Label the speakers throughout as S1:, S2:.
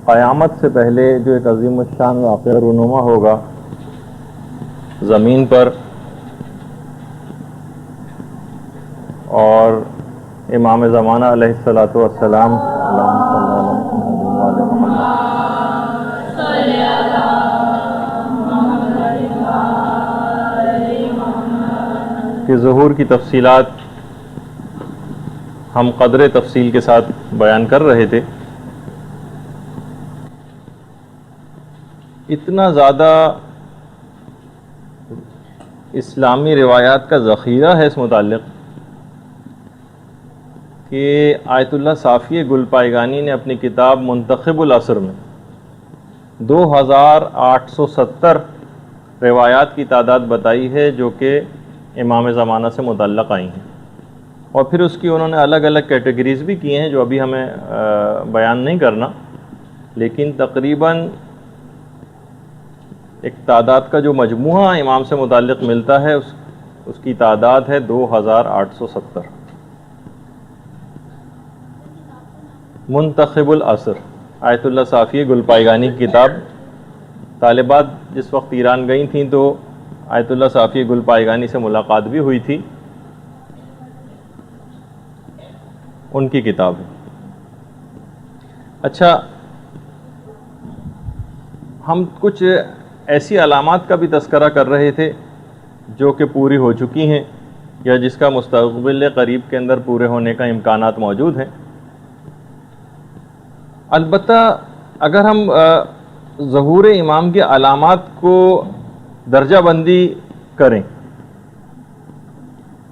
S1: قیامت سے پہلے جو ایک عظیم الشان واقعہ رونما ہوگا زمین پر، اور امام زمانہ علیہ الصلاۃ والسلام کے ظہور کی تفصیلات ہم قدر تفصیل کے ساتھ بیان کر رہے تھے۔ اتنا زیادہ اسلامی روایات کا ذخیرہ ہے اس متعلق کہ آیت اللہ صافی گل پائیگانی نے اپنی کتاب منتخب العصر میں 2870 روایات کی تعداد بتائی ہے جو کہ امام زمانہ سے متعلق آئی ہیں، اور پھر اس کی انہوں نے الگ الگ کیٹیگریز بھی کیے ہیں جو ابھی ہمیں بیان نہیں کرنا، لیکن تقریباً ایک تعداد کا جو مجموعہ امام سے متعلق ملتا ہے اس کی تعداد ہے 2870۔ منتخب العصر آیت اللہ صافی گل پائیگانی کی کتاب، طالبات جس وقت ایران گئی تھیں تو آیت اللہ صافی گل پائیگانی سے ملاقات بھی ہوئی تھی، ان کی کتاب ہے۔ اچھا، ہم کچھ ایسی علامات کا بھی تذکرہ کر رہے تھے جو کہ پوری ہو چکی ہیں یا جس کا مستقبل قریب کے اندر پورے ہونے کا امکانات موجود ہیں۔ البتہ اگر ہم ظہور امام کے علامات کو درجہ بندی کریں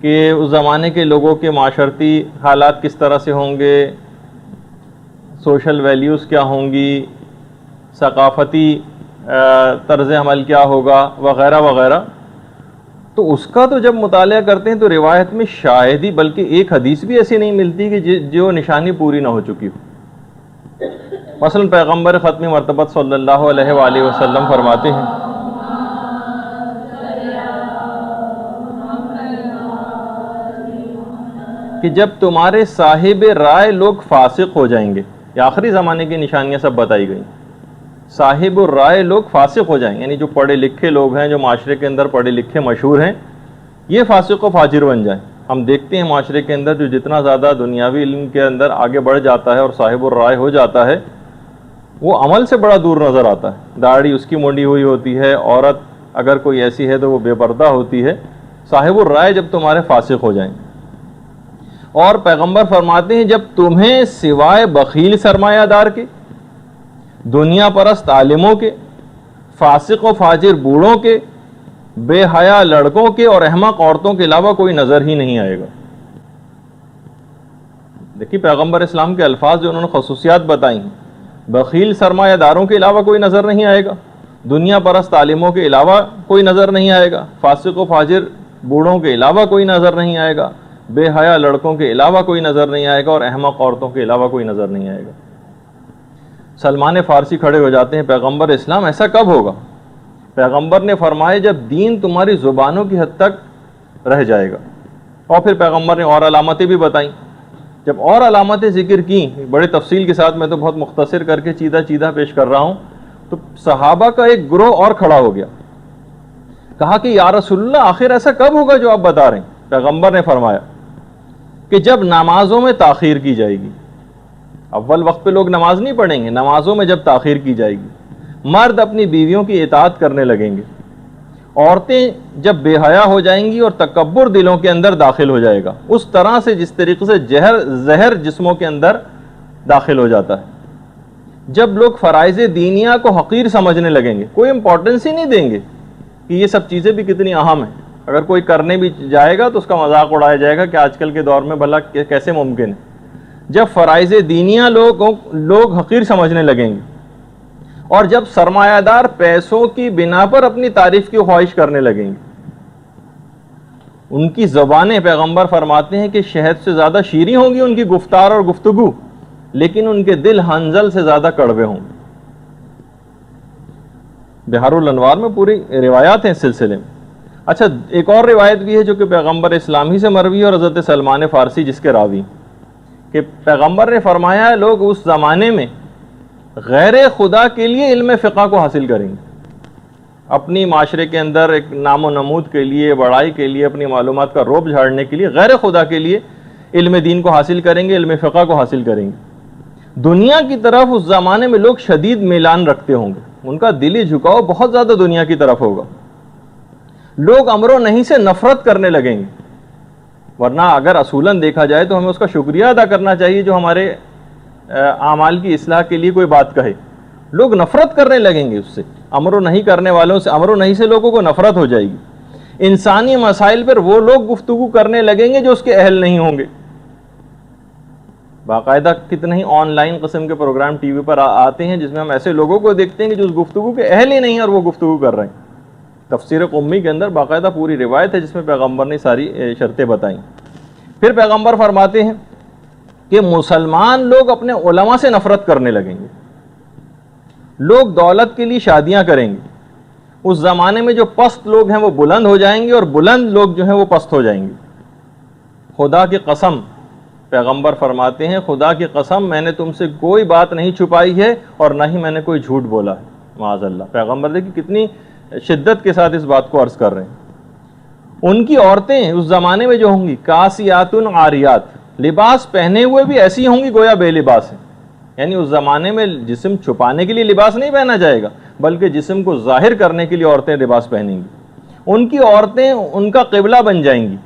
S1: کہ اس زمانے کے لوگوں کے معاشرتی حالات کس طرح سے ہوں گے، سوشل ویلیوز کیا ہوں گی، ثقافتی طرز عمل کیا ہوگا وغیرہ وغیرہ، تو اس کا تو جب مطالعہ کرتے ہیں تو روایت میں شاید ہی بلکہ ایک حدیث بھی ایسی نہیں ملتی کہ جو نشانی پوری نہ ہو چکی ہو۔ مثلا پیغمبر ختم مرتبت صلی اللہ علیہ وآلہ وسلم فرماتے ہیں کہ جب تمہارے صاحب رائے لوگ فاسق ہو جائیں گے، یہ آخری زمانے کی نشانیاں سب بتائی گئیں، صاحب الرائے لوگ فاسق ہو جائیں، یعنی جو پڑھے لکھے لوگ ہیں، جو معاشرے کے اندر پڑھے لکھے مشہور ہیں، یہ فاسق و فاجر بن جائیں۔ ہم دیکھتے ہیں معاشرے کے اندر جو جتنا زیادہ دنیاوی علم کے اندر آگے بڑھ جاتا ہے اور صاحب الرائے ہو جاتا ہے، وہ عمل سے بڑا دور نظر آتا ہے، داڑھی اس کی مونڈی ہوئی ہوتی ہے، عورت اگر کوئی ایسی ہے تو وہ بے پردہ ہوتی ہے۔ صاحب الرائے جب تمہارے فاسق ہو جائیں، اور پیغمبر فرماتے ہیں جب تمہیں سوائے بخیل سرمایہ دار کے، دنیا پرست عالموں کے، فاسق و فاجر بوڑھوں کے، بے حیا لڑکوں کے اور احمق عورتوں کے علاوہ کوئی نظر ہی نہیں آئے گا۔ دیکھیے پیغمبر اسلام کے الفاظ جو انہوں نے خصوصیات بتائی ہیں، بخیل سرمایہ داروں کے علاوہ کوئی نظر نہیں آئے گا، دنیا پرست عالموں کے علاوہ کوئی نظر نہیں آئے گا، فاسق و فاجر بوڑھوں کے علاوہ کوئی نظر نہیں آئے گا، بے حیا لڑکوں کے علاوہ کوئی نظر نہیں آئے گا، اور احمق عورتوں کے علاوہ کوئی نظر نہیں آئے گا۔ سلمان فارسی کھڑے ہو جاتے ہیں، پیغمبر اسلام ایسا کب ہوگا؟ پیغمبر نے فرمایا جب دین تمہاری زبانوں کی حد تک رہ جائے گا۔ اور پھر پیغمبر نے اور علامتیں بھی بتائیں۔ جب اور علامتیں ذکر کی بڑے تفصیل کے ساتھ، میں تو بہت مختصر کر کے چیدہ پیش کر رہا ہوں، تو صحابہ کا ایک گروہ اور کھڑا ہو گیا، کہا کہ یا رسول اللہ آخر ایسا کب ہوگا جو آپ بتا رہے ہیں؟ پیغمبر نے فرمایا کہ جب نمازوں میں تاخیر کی جائے گی، اول وقت پہ لوگ نماز نہیں پڑھیں گے، نمازوں میں جب تاخیر کی جائے گی، مرد اپنی بیویوں کی اطاعت کرنے لگیں گے، عورتیں جب بے حیا ہو جائیں گی اور تکبر دلوں کے اندر داخل ہو جائے گا، اس طرح سے جس طریقے سے زہر جسموں کے اندر داخل ہو جاتا ہے، جب لوگ فرائض دینیہ کو حقیر سمجھنے لگیں گے، کوئی امپورٹنس ہی نہیں دیں گے کہ یہ سب چیزیں بھی کتنی اہم ہیں، اگر کوئی کرنے بھی جائے گا تو اس کا مذاق اڑایا جائے گا کہ آج کل کے دور میں بھلا کیسے ممکن ہے۔ جب فرائض دینیہ لوگ حقیر سمجھنے لگیں گے، اور جب سرمایہ دار پیسوں کی بنا پر اپنی تعریف کی خواہش کرنے لگیں گے، ان کی زبانیں پیغمبر فرماتے ہیں کہ شہد سے زیادہ شیریں ہوں گی ان کی گفتار اور گفتگو، لیکن ان کے دل حنظل سے زیادہ کڑوے ہوں گے۔ بہار الانوار میں پوری روایات ہیں اس سلسلے میں۔ اچھا، ایک اور روایت بھی ہے جو کہ پیغمبر اسلام ہی سے مروی ہے، اور حضرت سلمان فارسی جس کے راوی، کہ پیغمبر نے فرمایا لوگ اس زمانے میں غیر خدا کے لیے علم فقہ کو حاصل کریں گے، اپنی معاشرے کے اندر ایک نام و نمود کے لیے، بڑائی کے لیے، اپنی معلومات کا رعب جھاڑنے کے لیے غیر خدا کے لیے علم دین کو حاصل کریں گے، علم فقہ کو حاصل کریں گے۔ دنیا کی طرف اس زمانے میں لوگ شدید میلان رکھتے ہوں گے، ان کا دلی جھکاؤ بہت زیادہ دنیا کی طرف ہوگا، لوگ امر و نہی سے نفرت کرنے لگیں گے، ورنہ اگر اصولاً دیکھا جائے تو ہمیں اس کا شکریہ ادا کرنا چاہیے جو ہمارے اعمال کی اصلاح کے لیے کوئی بات کہے۔ لوگ نفرت کرنے لگیں گے اس سے، امر و نہی کرنے والوں سے، امر و نہی سے لوگوں کو نفرت ہو جائے گی۔ انسانی مسائل پر وہ لوگ گفتگو کرنے لگیں گے جو اس کے اہل نہیں ہوں گے۔ باقاعدہ کتنے ہی آن لائن قسم کے پروگرام ٹی وی پر آتے ہیں جس میں ہم ایسے لوگوں کو دیکھتے ہیں کہ جو اس گفتگو کے اہل ہی نہیں ہیں اور وہ گفتگو کر رہے ہیں۔ تفسیر قمی کے اندر باقاعدہ پوری روایت ہے جس میں پیغمبر نے ساری شرطیں بتائیں۔ پھر پیغمبر فرماتے ہیں کہ مسلمان لوگ اپنے علماء سے نفرت کرنے لگیں گے، لوگ دولت کے لیے شادیاں کریں گے، اس زمانے میں جو پست لوگ ہیں وہ بلند ہو جائیں گے اور بلند لوگ جو ہیں وہ پست ہو جائیں گے۔ خدا کی قسم، پیغمبر فرماتے ہیں خدا کی قسم میں نے تم سے کوئی بات نہیں چھپائی ہے اور نہ ہی میں نے کوئی جھوٹ بولا ہے، معاذ اللہ۔ پیغمبر دیکھیں کتنی شدت کے ساتھ اس بات کو عرض کر رہے ہیں۔ ان کی عورتیں اس زمانے میں جو ہوں گی کاسیات عاریات، لباس پہنے ہوئے بھی ایسی ہوں گی گویا بے لباس ہیں، یعنی اس زمانے میں جسم چھپانے کے لیے لباس نہیں پہنا جائے گا بلکہ جسم کو ظاہر کرنے کے لیے عورتیں لباس پہنیں گی۔ ان کی عورتیں ان کا قبلہ بن جائیں گی۔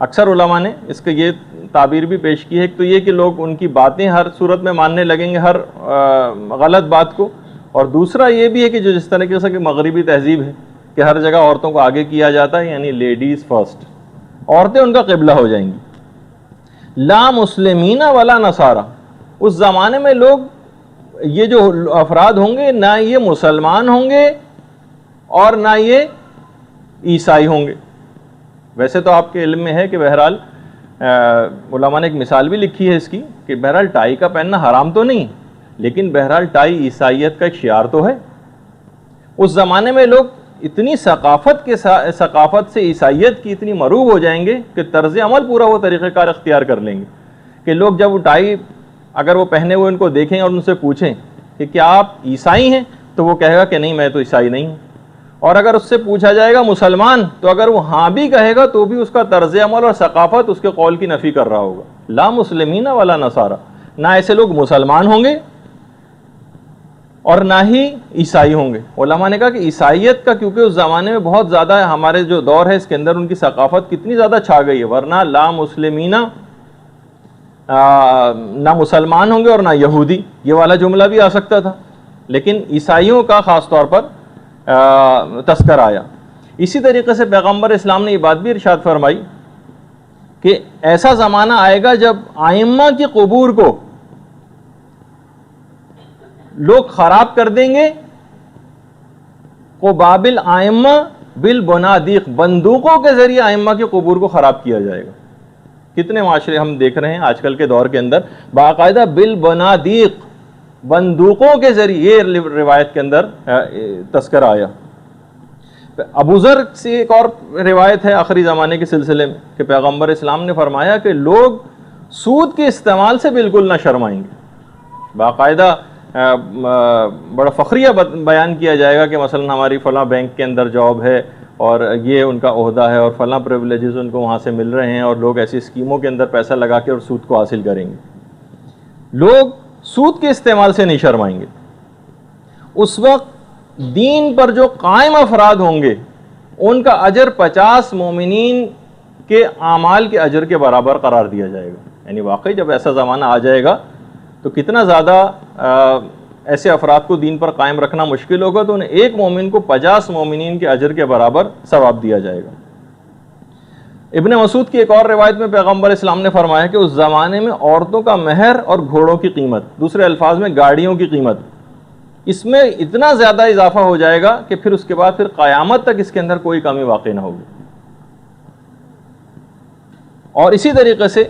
S1: اکثر علماء نے اس کے یہ تعبیر بھی پیش کی ہے، ایک تو یہ کہ لوگ ان کی باتیں ہر صورت میں ماننے لگیں گے، ہر غلط بات کو، اور دوسرا یہ بھی ہے کہ جو جس طریقے سے کہ مغربی تہذیب ہے کہ ہر جگہ عورتوں کو آگے کیا جاتا ہے، یعنی لیڈیز فرسٹ، عورتیں ان کا قبلہ ہو جائیں گی۔ لا مسلمین ولا نصارا، اس زمانے میں لوگ یہ جو افراد ہوں گے نہ یہ مسلمان ہوں گے اور نہ یہ عیسائی ہوں گے۔ ویسے تو آپ کے علم میں ہے کہ بہرحال علماء نے ایک مثال بھی لکھی ہے اس کی کہ بہرحال ٹائی کا پہننا حرام تو نہیں، لیکن بہرحال ٹائی عیسائیت کا ایک شعار تو ہے۔ اس زمانے میں لوگ اتنی ثقافت سے عیسائیت کی اتنی مروب ہو جائیں گے کہ طرز عمل پورا وہ طریقہ کار اختیار کر لیں گے کہ لوگ جب وہ ٹائی اگر وہ پہنے ہوئے ان کو دیکھیں اور ان سے پوچھیں کہ کیا آپ عیسائی ہیں تو وہ کہے گا کہ نہیں میں تو عیسائی نہیں ہوں، اور اگر اس سے پوچھا جائے گا مسلمان تو اگر وہ ہاں بھی کہے گا تو بھی اس کا طرز عمل اور ثقافت اس کے قول کی نفی کر رہا ہوگا۔ لا مسلمین ولا نصارا، نہ ایسے لوگ مسلمان ہوں گے اور نہ ہی عیسائی ہوں گے۔ علماء نے کہا کہ عیسائیت کا کیونکہ اس زمانے میں بہت زیادہ ہے، ہمارے جو دور ہے اس کے اندر ان کی ثقافت کتنی زیادہ چھا گئی ہے، ورنہ لا مسلمین نہ مسلمان ہوں گے اور نہ یہودی، یہ والا جملہ بھی آ سکتا تھا، لیکن عیسائیوں کا خاص طور پر تذکر آیا۔ اسی طریقے سے پیغمبر اسلام نے یہ بات بھی ارشاد فرمائی کہ ایسا زمانہ آئے گا جب ائمہ کی قبور کو لوگ خراب کر دیں گے، قبابل ائمہ بالبنادیق، بندوقوں کے ذریعے ائمہ کی قبور کو خراب کیا جائے گا۔ کتنے معاشرے ہم دیکھ رہے ہیں آج کل کے دور کے اندر باقاعدہ بالبنادیق، بندوقوں کے ذریعے، یہ روایت کے اندر تذکرہ آیا۔ ابو ذر سے ایک اور روایت ہے آخری زمانے کے سلسلے میں کہ پیغمبر اسلام نے فرمایا کہ لوگ سود کے استعمال سے بالکل نہ شرمائیں گے۔ باقاعدہ بڑا فخریہ بیان کیا جائے گا کہ مثلا ہماری فلاں بینک کے اندر جاب ہے اور یہ ان کا عہدہ ہے اور فلاں پریولیجز ان کو وہاں سے مل رہے ہیں، اور لوگ ایسی اسکیموں کے اندر پیسہ لگا کے اور سود کو حاصل کریں گے۔ لوگ سود کے استعمال سے نہیں شرمائیں گے۔ اس وقت دین پر جو قائم افراد ہوں گے ان کا اجر 50 مومنین کے اعمال کے اجر کے برابر قرار دیا جائے گا۔ یعنی واقعی جب ایسا زمانہ آ جائے گا تو کتنا زیادہ ایسے افراد کو دین پر قائم رکھنا مشکل ہوگا، تو انہیں ایک مومن کو 50 مومنین کے اجر کے برابر ثواب دیا جائے گا۔ ابن مسعود کی ایک اور روایت میں پیغمبر اسلام نے فرمایا کہ اس زمانے میں عورتوں کا مہر اور گھوڑوں کی قیمت، دوسرے الفاظ میں گاڑیوں کی قیمت، اس میں اتنا زیادہ اضافہ ہو جائے گا کہ پھر اس کے بعد پھر قیامت تک اس کے اندر کوئی کمی واقع نہ ہوگی۔ اور اسی طریقے سے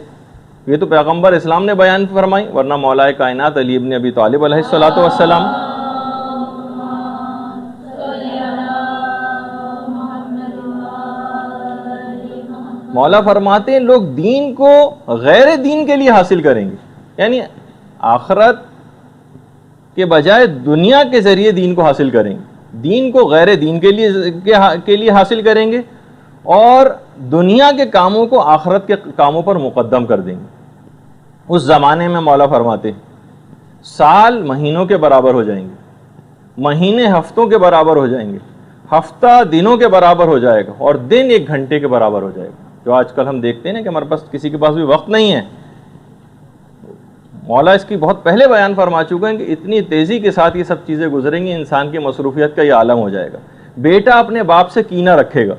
S1: یہ تو پیغمبر اسلام نے بیان فرمائی، ورنہ مولا کائنات علی ابن ابی طالب علیہ الصلوۃ والسلام مولا فرماتے ہیں لوگ دین کو غیر دین کے لیے حاصل کریں گے، یعنی آخرت کہ بجائے دنیا کے ذریعے دین کو حاصل کریں گے، دین کو غیر دین کے لیے حاصل کریں گے، اور دنیا کے کاموں کو آخرت کے کاموں پر مقدم کر دیں گے۔ اس زمانے میں مولا فرماتے ہیں سال مہینوں کے برابر ہو جائیں گے، مہینے ہفتوں کے برابر ہو جائیں گے، ہفتہ دنوں کے برابر ہو جائے گا، اور دن 1 گھنٹے کے برابر ہو جائے گا۔ جو آج کل ہم دیکھتے ہیں نا کہ ہمارے پاس کسی کے پاس بھی وقت نہیں ہے، مولا اس کی بہت پہلے بیان فرما چکے ہیں کہ اتنی تیزی کے ساتھ یہ سب چیزیں گزریں گی، انسان کی مصروفیت کا یہ عالم ہو جائے گا۔ بیٹا اپنے باپ سے کینہ رکھے گا،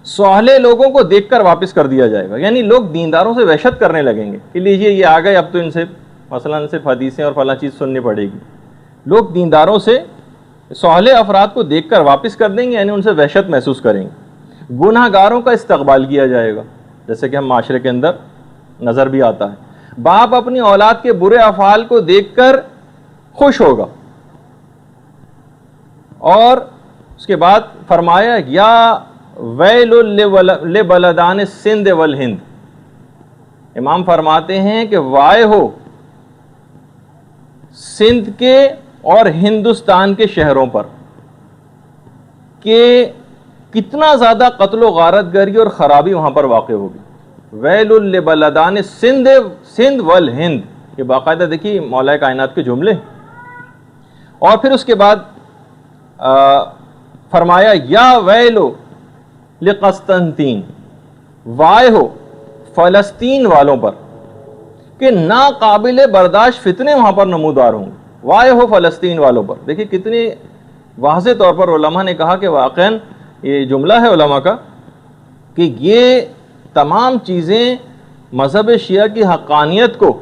S1: سوہلے لوگوں کو دیکھ کر واپس کر دیا جائے گا، یعنی لوگ دینداروں سے وحشت کرنے لگیں گے کہ لیجئے یہ آ گئے، اب تو ان سے مثلاً صرف حدیثیں اور فلاں چیز سننی پڑے گی۔ لوگ دینداروں سے سوہلے افراد کو دیکھ کر واپس کر دیں گے، یعنی ان سے وحشت محسوس کریں گے۔ گناہ گاروں کا استقبال کیا جائے گا، جیسے کہ ہم معاشرے کے اندر نظر بھی آتا ہے۔ باپ اپنی اولاد کے برے افعال کو دیکھ کر خوش ہوگا، اور اس کے بعد فرمایا یا ویل لبلدان سندھ والہند، امام فرماتے ہیں کہ وائے ہو سندھ کے اور ہندوستان کے شہروں پر کہ کتنا زیادہ قتل و غارت گری اور خرابی وہاں پر واقع ہوگی۔ ویل لبلدان سندھ والہند، یہ باقاعدہ دیکھیے مولا کائنات کے جملے۔ اور پھر اس کے بعد فرمایا یا ویلو لقسطنطین، وائے ہو فلسطین والوں پر کہ ناقابل برداشت فتنے وہاں پر نمودار ہوں گے، وائے ہو فلسطین والوں پر۔ دیکھیے کتنی واضح طور پر علماء نے کہا کہ واقعاً یہ جملہ ہے علماء کا کہ یہ تمام چیزیں مذہب شیعہ کی حقانیت کو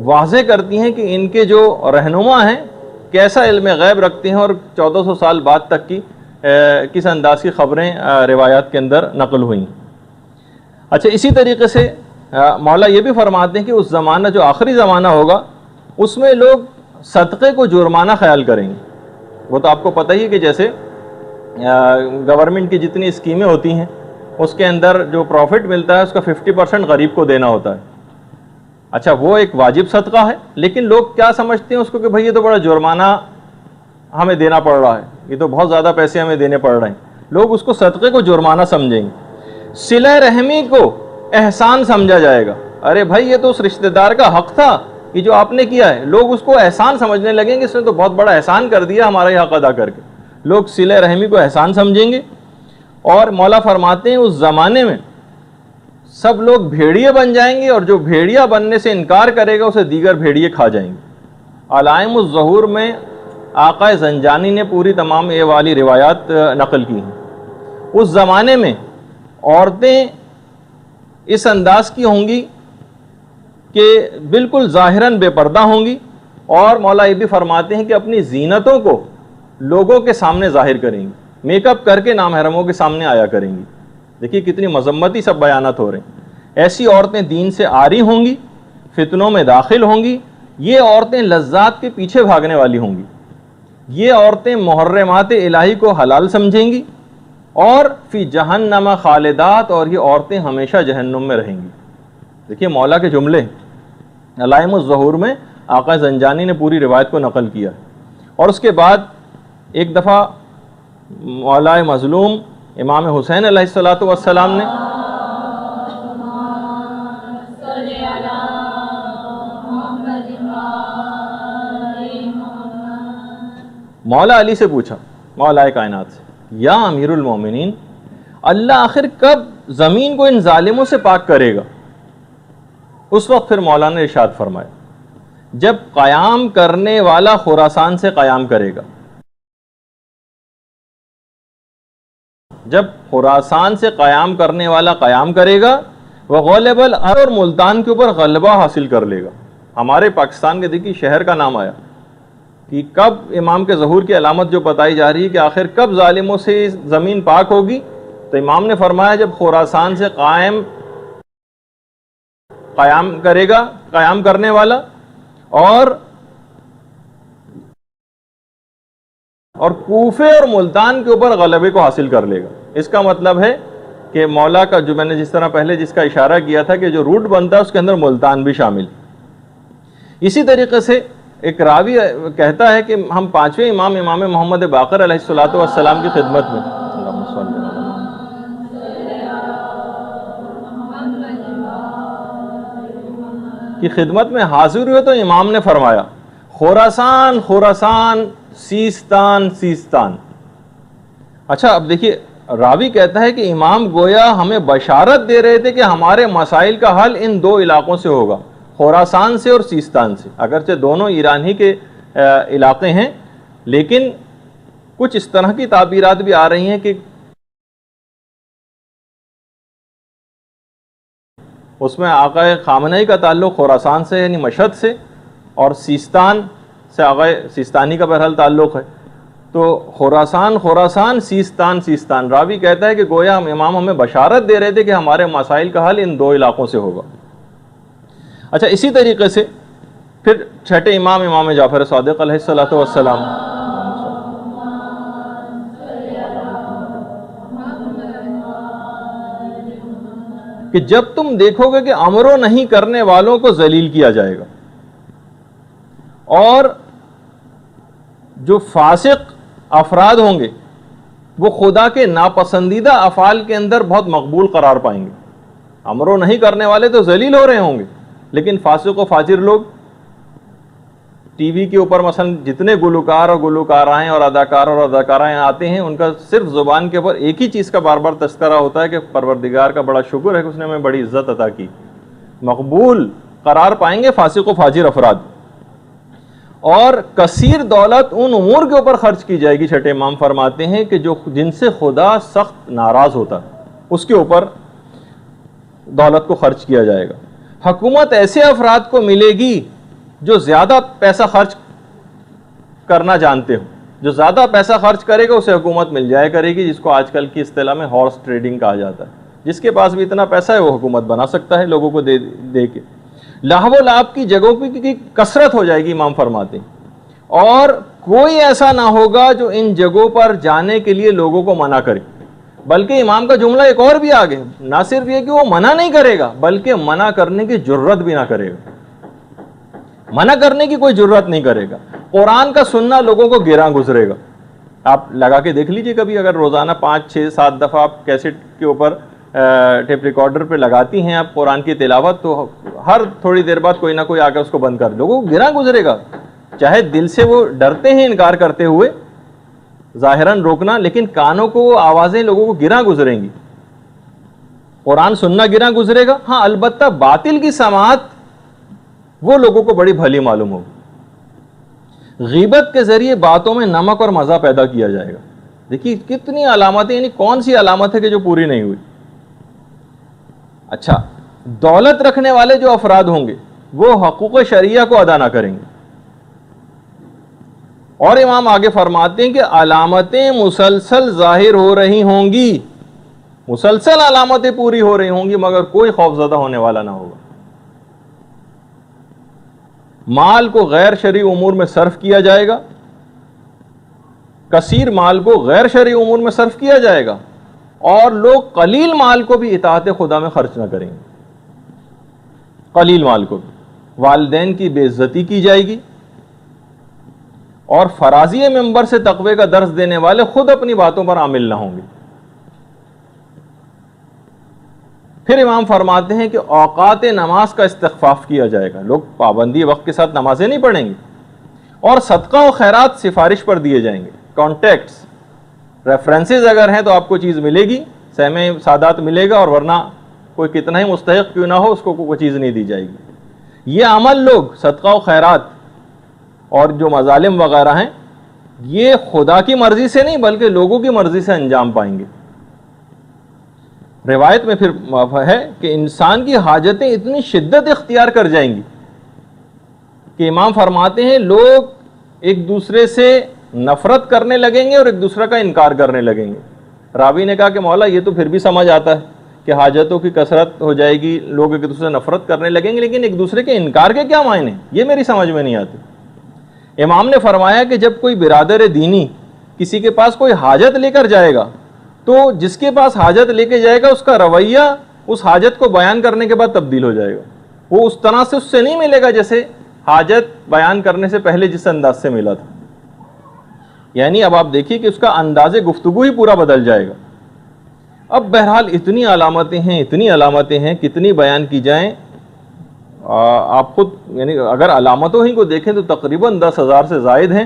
S1: واضح کرتی ہیں کہ ان کے جو رہنما ہیں کیسا علم غیب رکھتے ہیں، اور 1400 سال بعد تک کی کس انداز کی خبریں روایات کے اندر نقل ہوئیں۔ اچھا، اسی طریقے سے مولا یہ بھی فرماتے ہیں کہ اس زمانہ جو آخری زمانہ ہوگا اس میں لوگ صدقے کو جرمانہ خیال کریں گے۔ وہ تو آپ کو پتہ ہی ہے کہ جیسے گورنمنٹ کی جتنی اسکیمیں ہوتی ہیں اس کے اندر جو پروفٹ ملتا ہے اس کا 50% غریب کو دینا ہوتا ہے۔ اچھا، وہ ایک واجب صدقہ ہے، لیکن لوگ کیا سمجھتے ہیں اس کو کہ بھئی یہ تو بڑا جرمانہ ہمیں دینا پڑ رہا ہے، یہ تو بہت زیادہ پیسے ہمیں دینے پڑ رہے ہیں، لوگ اس کو صدقے کو جرمانہ سمجھیں گے۔ صلہ رحمی کو احسان سمجھا جائے گا، ارے بھائی یہ تو اس رشتہ دار کا حق تھا کہ جو آپ نے کیا ہے، لوگ اس کو احسان سمجھنے لگیں گے، اس نے تو بہت بڑا احسان کر دیا ہمارا یہ حق ادا کر کے، لوگ صلہ رحمی کو احسان سمجھیں گے۔ اور مولا فرماتے ہیں اس زمانے میں سب لوگ بھیڑیے بن جائیں گے، اور جو بھیڑیا بننے سے انکار کرے گا اسے دیگر بھیڑیے کھا جائیں گے۔ علائم الظہور میں آقا زنجانی نے پوری تمام یہ والی روایات نقل کی ہیں۔ اس زمانے میں عورتیں اس انداز کی ہوں گی کہ بالکل ظاہراً بے پردہ ہوں گی، اور مولا یہ بھی فرماتے ہیں کہ اپنی زینتوں کو لوگوں کے سامنے ظاہر کریں گی، میک اپ کر کے نامحرموں کے سامنے آیا کریں گی۔ دیکھیے کتنی مذمتی سب بیانات ہو رہے ہیں۔ ایسی عورتیں دین سے عاری ہوں گی، فتنوں میں داخل ہوں گی، یہ عورتیں لذات کے پیچھے بھاگنے والی ہوں گی، یہ عورتیں محرمات الہی کو حلال سمجھیں گی، اور فی جہنم خالدات، اور یہ عورتیں ہمیشہ جہنم میں رہیں گی۔ دیکھیے مولا کے جملے علائم الظہور میں آقا زنجانی نے پوری روایت کو نقل کیا۔ اور اس کے بعد ایک دفعہ مولا مظلوم امام حسین علیہ السلام نے مولا علی سے پوچھا، مولا کائنات سے، یا امیر المومنین، اللہ آخر کب زمین کو ان ظالموں سے پاک کرے گا؟ اس وقت پھر مولا نے ارشاد فرمایا، جب قیام کرنے والا خراسان سے قیام کرے گا، جب خراسان سے قیام کرنے والا قیام کرے گا، وہ غالب الارض اور ملتان کے اوپر غلبہ حاصل کر لے گا۔ ہمارے پاکستان کے دیکھیے شہر کا نام آیا کہ کب امام کے ظہور کی علامت جو بتائی جا رہی ہے کہ آخر کب ظالموں سے زمین پاک ہوگی، تو امام نے فرمایا جب خراسان سے قیام کرے گا قیام کرنے والا، اور کوفے اور ملتان کے اوپر غلبے کو حاصل کر لے گا۔ اس کا مطلب ہے کہ مولا کا جو میں نے جس طرح پہلے جس کا اشارہ کیا تھا کہ جو روٹ بنتا ہے اس کے اندر ملتان بھی شامل۔ اسی طریقے سے ایک راوی کہتا ہے کہ ہم پانچویں امام محمد باقر علیہ الصلوۃ والسلام کی خدمت میں حاضر ہوئے تو امام نے فرمایا خراسان خراسان، سیستان سیستان۔ اچھا اب دیکھیے، راوی کہتا ہے کہ امام گویا ہمیں بشارت دے رہے تھے کہ ہمارے مسائل کا حل ان دو علاقوں سے ہوگا، خراسان سے اور سیستان سے۔ اگرچہ دونوں ایران ہی کے علاقے ہیں، لیکن کچھ اس طرح کی تعبیرات بھی آ رہی ہیں کہ اس میں آقا خامنہی کا تعلق خراسان سے یعنی مشہد سے، اور سیستان سے آقا سیستانی کا بہرحال تعلق ہے۔ تو خراسان خراسان، سیستان سیستان۔ راوی کہتا ہے کہ گویا امام ہمیں بشارت دے رہے تھے کہ ہمارے مسائل کا حل ان دو علاقوں سے ہوگا۔ اچھا، اسی طریقے سے پھر چھٹے امام جعفر صادق علیہ الصلوۃ والسلام، کہ جب تم دیکھو گے کہ امر و نہیں کرنے والوں کو ذلیل کیا جائے گا، اور جو فاسق افراد ہوں گے وہ خدا کے ناپسندیدہ افعال کے اندر بہت مقبول قرار پائیں گے۔ امر و نہیں کرنے والے تو ذلیل ہو رہے ہوں گے، لیکن فاسق و فاجر لوگ ٹی وی کے اوپر مثلا جتنے گلوکار اور گلوکارائیں اور اداکار اور اداکارائیں آتے ہیں، ان کا صرف زبان کے اوپر ایک ہی چیز کا بار بار تذکرہ ہوتا ہے کہ پروردگار کا بڑا شکر ہے کہ اس نے ہمیں بڑی عزت عطا کی۔ مقبول قرار پائیں گے فاسق و فاجر افراد، اور کثیر دولت ان امور کے اوپر خرچ کی جائے گی۔ چھٹے امام فرماتے ہیں کہ جن سے خدا سخت ناراض ہوتا ہے اس کے اوپر دولت کو خرچ کیا جائے گا۔ حکومت ایسے افراد کو ملے گی جو زیادہ پیسہ خرچ کرنا جانتے ہو، جو زیادہ پیسہ خرچ کرے گا اسے حکومت مل جایا کرے گی، جس کو آج کل کی اصطلاح میں ہارس ٹریڈنگ کہا جاتا ہے۔ جس کے پاس بھی اتنا پیسہ ہے وہ حکومت بنا سکتا ہے لوگوں کو دے کے۔ لاہو و لعب کی جگہوں کی کثرت ہو جائے گی، امام فرماتے ہیں، اور کوئی ایسا نہ ہوگا جو ان جگہوں پر جانے کے لیے لوگوں کو منع کرے۔ بلکہ امام کا جملہ ایک اور بھی آگے، نہ صرف یہ کہ وہ منع نہیں کرے گا بلکہ منع کرنے کی جرت بھی نہ کرے گا، منع کرنے کی کوئی جرت نہیں کرے گا۔ قرآن کا سننا لوگوں کو گراں گزرے گا۔ آپ لگا کے دیکھ لیجئے کبھی، اگر روزانہ 5 6 7 دفعہ آپ کیسٹ کے اوپر ٹیپ ریکارڈر پہ لگاتی ہیں آپ قرآن کی تلاوت، تو ہر تھوڑی دیر بعد کوئی نہ کوئی آ کے اس کو بند کر، لوگوں کو گراں گزرے گا۔ چاہے دل سے وہ ڈرتے ہیں انکار کرتے ہوئے، ظاہراً روکنا، لیکن کانوں کو وہ آوازیں لوگوں کو گراں گزریں گی۔ قرآن سننا گراں گزرے گا، ہاں البتہ باطل کی سماعت وہ لوگوں کو بڑی بھلی معلوم ہوگی۔ غیبت کے ذریعے باتوں میں نمک اور مزہ پیدا کیا جائے گا۔ دیکھیے کتنی علامتیں، یعنی کون سی علامت ہے کہ جو پوری نہیں ہوئی۔ اچھا، دولت رکھنے والے جو افراد ہوں گے وہ حقوق شرعیہ کو ادا نہ کریں گے، اور امام آگے فرماتے ہیں کہ علامتیں مسلسل ظاہر ہو رہی ہوں گی، مسلسل علامتیں پوری ہو رہی ہوں گی، مگر کوئی خوف زدہ ہونے والا نہ ہوگا۔ مال کو غیر شرعی امور میں صرف کیا جائے گا، کثیر مال کو غیر شرعی امور میں صرف کیا جائے گا، اور لوگ قلیل مال کو بھی اطاعت خدا میں خرچ نہ کریں گے۔ قلیل مال کو بھی والدین کی بے عزتی کی جائے گی، اور فرازی منبر سے تقوی کا درس دینے والے خود اپنی باتوں پر عامل نہ ہوں گے۔ پھر امام فرماتے ہیں کہ اوقات نماز کا استخفاف کیا جائے گا، لوگ پابندی وقت کے ساتھ نمازیں نہیں پڑھیں گے، اور صدقہ و خیرات سفارش پر دیے جائیں گے۔ کانٹیکٹس، ریفرنسز اگر ہیں تو آپ کو چیز ملے گی، سہم سادات ملے گا، اور ورنہ کوئی کتنا ہی مستحق کیوں نہ ہو اس کو کوئی چیز نہیں دی جائے گی۔ یہ عمل لوگ صدقہ و خیرات اور جو مظالم وغیرہ ہیں یہ خدا کی مرضی سے نہیں بلکہ لوگوں کی مرضی سے انجام پائیں گے۔ روایت میں پھر ہے کہ انسان کی حاجتیں اتنی شدت اختیار کر جائیں گی کہ امام فرماتے ہیں لوگ ایک دوسرے سے نفرت کرنے لگیں گے اور ایک دوسرے کا انکار کرنے لگیں گے۔ راوی نے کہا کہ مولا یہ تو پھر بھی سمجھ آتا ہے کہ حاجتوں کی کثرت ہو جائے گی، لوگ ایک دوسرے سے نفرت کرنے لگیں گے، لیکن ایک دوسرے کے انکار کے کیا معنی، یہ میری سمجھ میں نہیں آتی۔ امام نے فرمایا کہ جب کوئی برادر دینی کسی کے پاس کوئی حاجت لے کر جائے گا تو جس کے پاس حاجت لے کے جائے گا اس کا رویہ اس حاجت کو بیان کرنے کے بعد تبدیل ہو جائے گا، وہ اس طرح سے اس سے نہیں ملے گا جیسے حاجت بیان کرنے سے پہلے جس انداز سے ملا تھا. یعنی اب آپ دیکھیے کہ اس کا انداز گفتگو ہی پورا بدل جائے گا. اب بہرحال اتنی علامتیں ہیں کتنی بیان کی جائیں. آپ خود یعنی اگر علامتوں ہی کو دیکھیں تو تقریباً 10,000 سے زائد ہیں.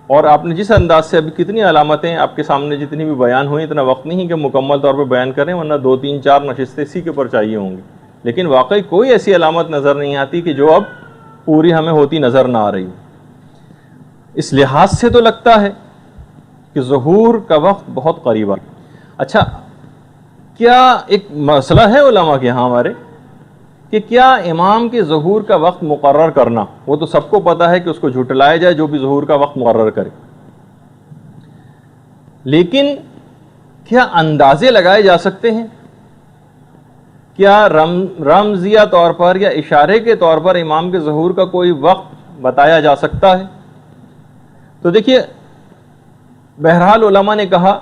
S1: اور آپ نے جس انداز سے ابھی کتنی علامتیں آپ کے سامنے جتنی بھی بیان ہوئی، اتنا وقت نہیں کہ مکمل طور پر بیان کریں، ورنہ 2 3 4 نشستیں اسی کے اوپر چاہیے ہوں گی. لیکن واقعی کوئی ایسی علامت نظر نہیں آتی کہ جو اب پوری ہمیں ہوتی نظر نہ آ رہی. اس لحاظ سے تو لگتا ہے کہ ظہور کا وقت بہت قریب آ. اچھا، کیا ایک مسئلہ ہے علماء کے ہاں ہمارے کہ کیا امام کے ظہور کا وقت مقرر کرنا، وہ تو سب کو پتہ ہے کہ اس کو جھٹلایا جائے جو بھی ظہور کا وقت مقرر کرے، لیکن کیا اندازے لگائے جا سکتے ہیں؟ کیا رمزیہ طور پر یا اشارے کے طور پر امام کے ظہور کا کوئی وقت بتایا جا سکتا ہے؟ تو دیکھیے، بہرحال علماء نے کہا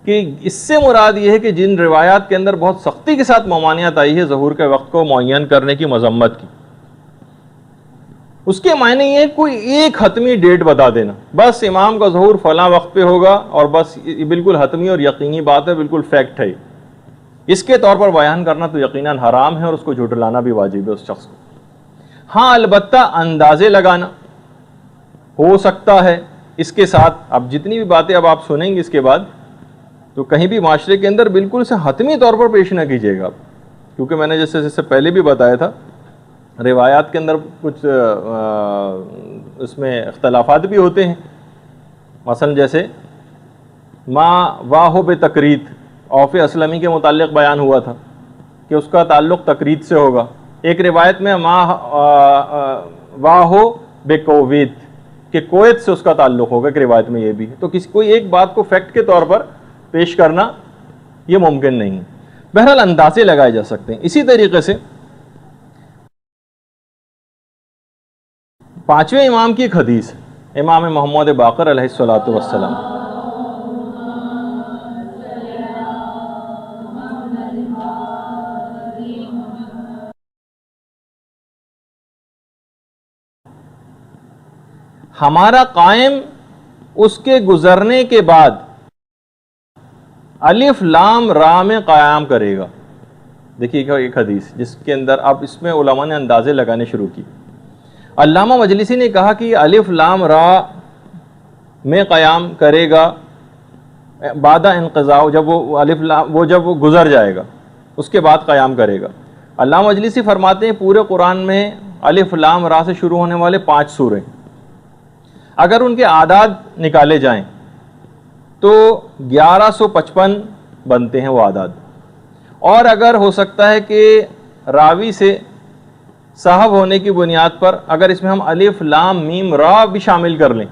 S1: کہ اس سے مراد یہ ہے کہ جن روایات کے اندر بہت سختی کے ساتھ ممانعت آئی ہے ظہور کے وقت کو معین کرنے کی، مذمت کی، اس کے معنی یہ ہے کوئی ایک حتمی ڈیٹ بتا دینا، بس امام کا ظہور فلاں وقت پہ ہوگا اور بس یہ بالکل حتمی اور یقینی بات ہے، بالکل فیکٹ ہے. اس کے طور پر بیان کرنا تو یقیناً حرام ہے اور اس کو جھٹلانا بھی واجب ہے اس شخص کو. ہاں البتہ اندازے لگانا ہو سکتا ہے اس کے ساتھ. اب جتنی بھی باتیں اب آپ سنیں گے اس کے بعد، تو کہیں بھی معاشرے کے اندر بالکل سے حتمی طور پر پیش نہ کیجیے گا، کیونکہ میں نے جیسے پہلے بھی بتایا تھا روایات کے اندر کچھ اس میں اختلافات بھی ہوتے ہیں. مثلا جیسے ما واہو بے تقرید، اوف اسلمی کے متعلق بیان ہوا تھا کہ اس کا تعلق تقرید سے ہوگا. ایک روایت میں ما واہو بے کویت، کہ کویت سے اس کا تعلق ہوگا، ایک روایت میں یہ بھی ہے. تو کوئی ایک بات کو فیکٹ کے طور پر پیش کرنا یہ ممکن نہیں. بہرحال اندازے لگائے جا سکتے ہیں. اسی طریقے سے 5ویں امام کی ایک حدیث ہے، امام محمد باقر علیہ الصلوۃ والسلام. ہمارا قائم اس کے گزرنے کے بعد الف لام را میں قیام کرے گا. دیکھیے ایک حدیث جس کے اندر اب اس میں علماء نے اندازے لگانے شروع کی. علامہ مجلسی نے کہا کہ الف لام را میں قیام کرے گا بعد انقضاء، جب وہ الف لام جب وہ گزر جائے گا اس کے بعد قیام کرے گا. علامہ مجلسی فرماتے ہیں پورے قرآن میں الف لام را سے شروع ہونے والے 5 سورے، اگر ان کے اعداد نکالے جائیں تو 1155 بنتے ہیں وہ اعداد. اور اگر ہو سکتا ہے کہ راوی سے صاحب ہونے کی بنیاد پر اگر اس میں ہم الف لام میم را بھی شامل کر لیں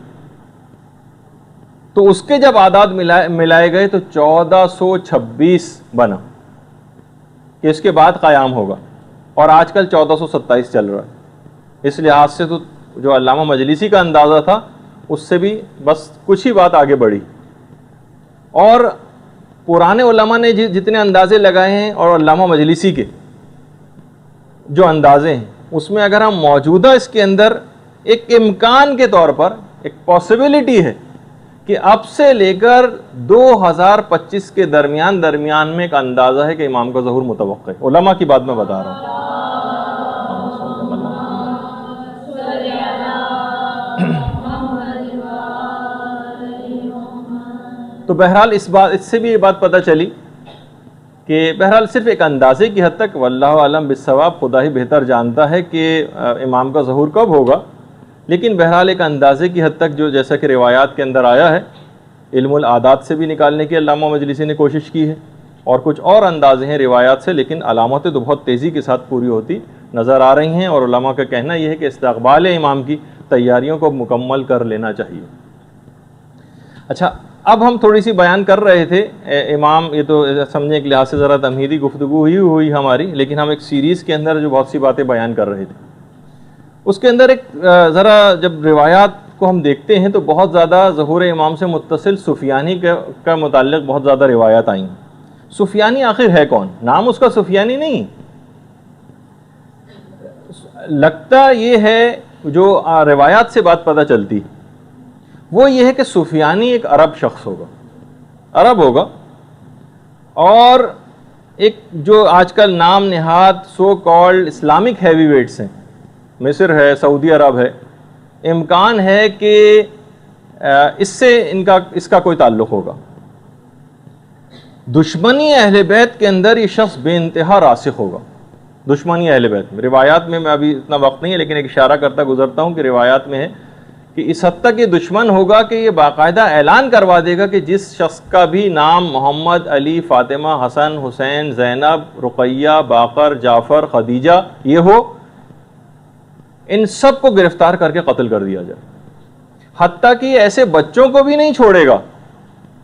S1: تو اس کے جب اعداد ملائے گئے تو 1426 بنا کہ اس کے بعد قیام ہوگا، اور آج کل 1427 چل رہا ہے. اس لحاظ سے تو جو علامہ مجلسی کا اندازہ تھا اس سے بھی بس کچھ ہی بات آگے بڑھی. اور پرانے علماء نے جتنے اندازے لگائے ہیں اور علامہ مجلسی کے جو اندازے ہیں اس میں اگر ہم موجودہ اس کے اندر ایک امکان کے طور پر ایک پاسبلٹی ہے کہ اب سے لے کر 2025 کے درمیان میں ایک اندازہ ہے کہ امام کا ظہور متوقع ہے. علماء کی بات میں بتا رہا ہوں. تو بہرحال اس سے بھی یہ بات پتہ چلی کہ بہرحال صرف ایک اندازے کی حد تک، واللہ اعلم بالصواب، خدا ہی بہتر جانتا ہے کہ امام کا ظہور کب ہوگا، لیکن بہرحال ایک اندازے کی حد تک جو جیسا کہ روایات کے اندر آیا ہے، علم العادات سے بھی نکالنے کی علامہ مجلسی نے کوشش کی ہے، اور کچھ اور اندازے ہیں روایات سے، لیکن علامتیں تو بہت تیزی کے ساتھ پوری ہوتی نظر آ رہی ہیں. اور علماء کا کہنا یہ ہے کہ استقبال امام کی تیاریوں کو مکمل کر لینا چاہیے. اچھا، اب ہم تھوڑی سی بیان کر رہے تھے امام، یہ تو سمجھیں ایک لحاظ سے ذرا تمہیدی گفتگو ہی ہوئی ہماری، لیکن ہم ایک سیریز کے اندر جو بہت سی باتیں بیان کر رہے تھے اس کے اندر ایک ذرا جب روایات کو ہم دیکھتے ہیں تو بہت زیادہ ظہور امام سے متصل سفیانی کا متعلق بہت زیادہ روایات آئیں. سفیانی آخر ہے کون؟ نام اس کا سفیانی نہیں. لگتا یہ ہے جو روایات سے بات پتہ چلتی وہ یہ ہے کہ سفیانی ایک عرب شخص ہوگا، عرب ہوگا، اور ایک جو آج کل نام نہاد so called Islamic heavyweights ہیں، مصر ہے، سعودی عرب ہے، امکان ہے کہ اس سے اس کا کوئی تعلق ہوگا۔ دشمنی اہل بیت کے اندر یہ شخص بے انتہا راسخ ہوگا، دشمنی اہل بیت میں۔ روایات میں ابھی اتنا وقت نہیں ہے لیکن ایک اشارہ کرتا گزرتا ہوں کہ روایات میں ہے کہ اس حد تک یہ دشمن ہوگا کہ یہ باقاعدہ اعلان کروا دے گا کہ جس شخص کا بھی نام محمد، علی، فاطمہ، حسن، حسین، زینب، رقیہ، باقر، جعفر، خدیجہ یہ ہو، ان سب کو گرفتار کر کے قتل کر دیا جائے۔ حتیٰ کہ یہ ایسے بچوں کو بھی نہیں چھوڑے گا،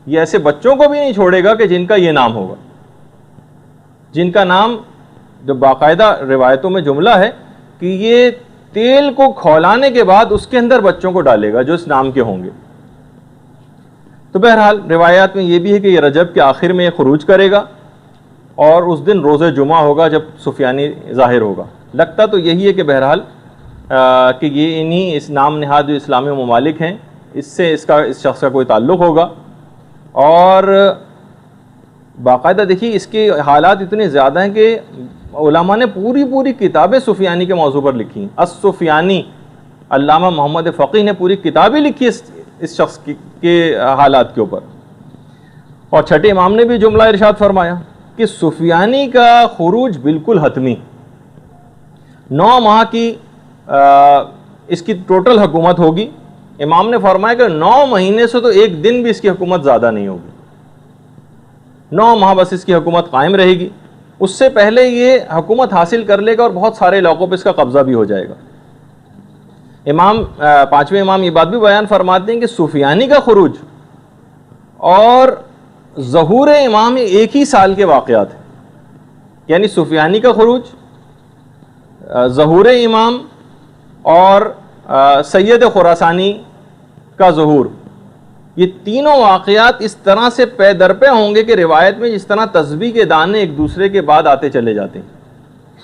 S1: یہ ایسے بچوں کو بھی نہیں چھوڑے گا کہ جن کا یہ نام ہوگا، جن کا نام جو باقاعدہ روایتوں میں جملہ ہے کہ یہ تیل کو کھولانے کے بعد اس کے اندر بچوں کو ڈالے گا جو اس نام کے ہوں گے۔ تو بہرحال روایات میں یہ بھی ہے کہ یہ رجب کے آخر میں یہ خروج کرے گا اور اس دن روز جمعہ ہوگا جب سفیانی ظاہر ہوگا۔ لگتا تو یہی ہے کہ بہرحال کہ یہ انہی اس نام نہاد جو اسلامی ممالک ہیں اس سے اس شخص کا کوئی تعلق ہوگا۔ اور باقاعدہ دیکھیے اس کے حالات اتنے زیادہ ہیں کہ علماء نے پوری کتابیں سفیانی کے موضوع پر لکھی ہیں۔ السفیانی، علامہ محمد فقیہ نے پوری کتابیں لکھی اس شخص کے حالات کے اوپر۔ اور چھٹے امام نے بھی جملہ ارشاد فرمایا کہ سفیانی کا خروج بالکل حتمی، 9 ماہ کی اس کی ٹوٹل حکومت ہوگی۔ امام نے فرمایا کہ 9 مہینے سے تو ایک دن بھی اس کی حکومت زیادہ نہیں ہوگی، 9 ماہ بس اس کی حکومت قائم رہے گی۔ اس سے پہلے یہ حکومت حاصل کر لے گا اور بہت سارے علاقوں پہ اس کا قبضہ بھی ہو جائے گا۔ پانچویں امام یہ بات بھی بیان فرماتے ہیں کہ سفیانی کا خروج اور ظہور امام ایک ہی سال کے واقعات ہیں، یعنی سفیانی کا خروج، ظہور امام اور سید خراسانی کا ظہور، یہ تینوں واقعات اس طرح سے پے در پے ہوں گے کہ روایت میں جس طرح تسبیح کے دانے ایک دوسرے کے بعد آتے چلے جاتے ہیں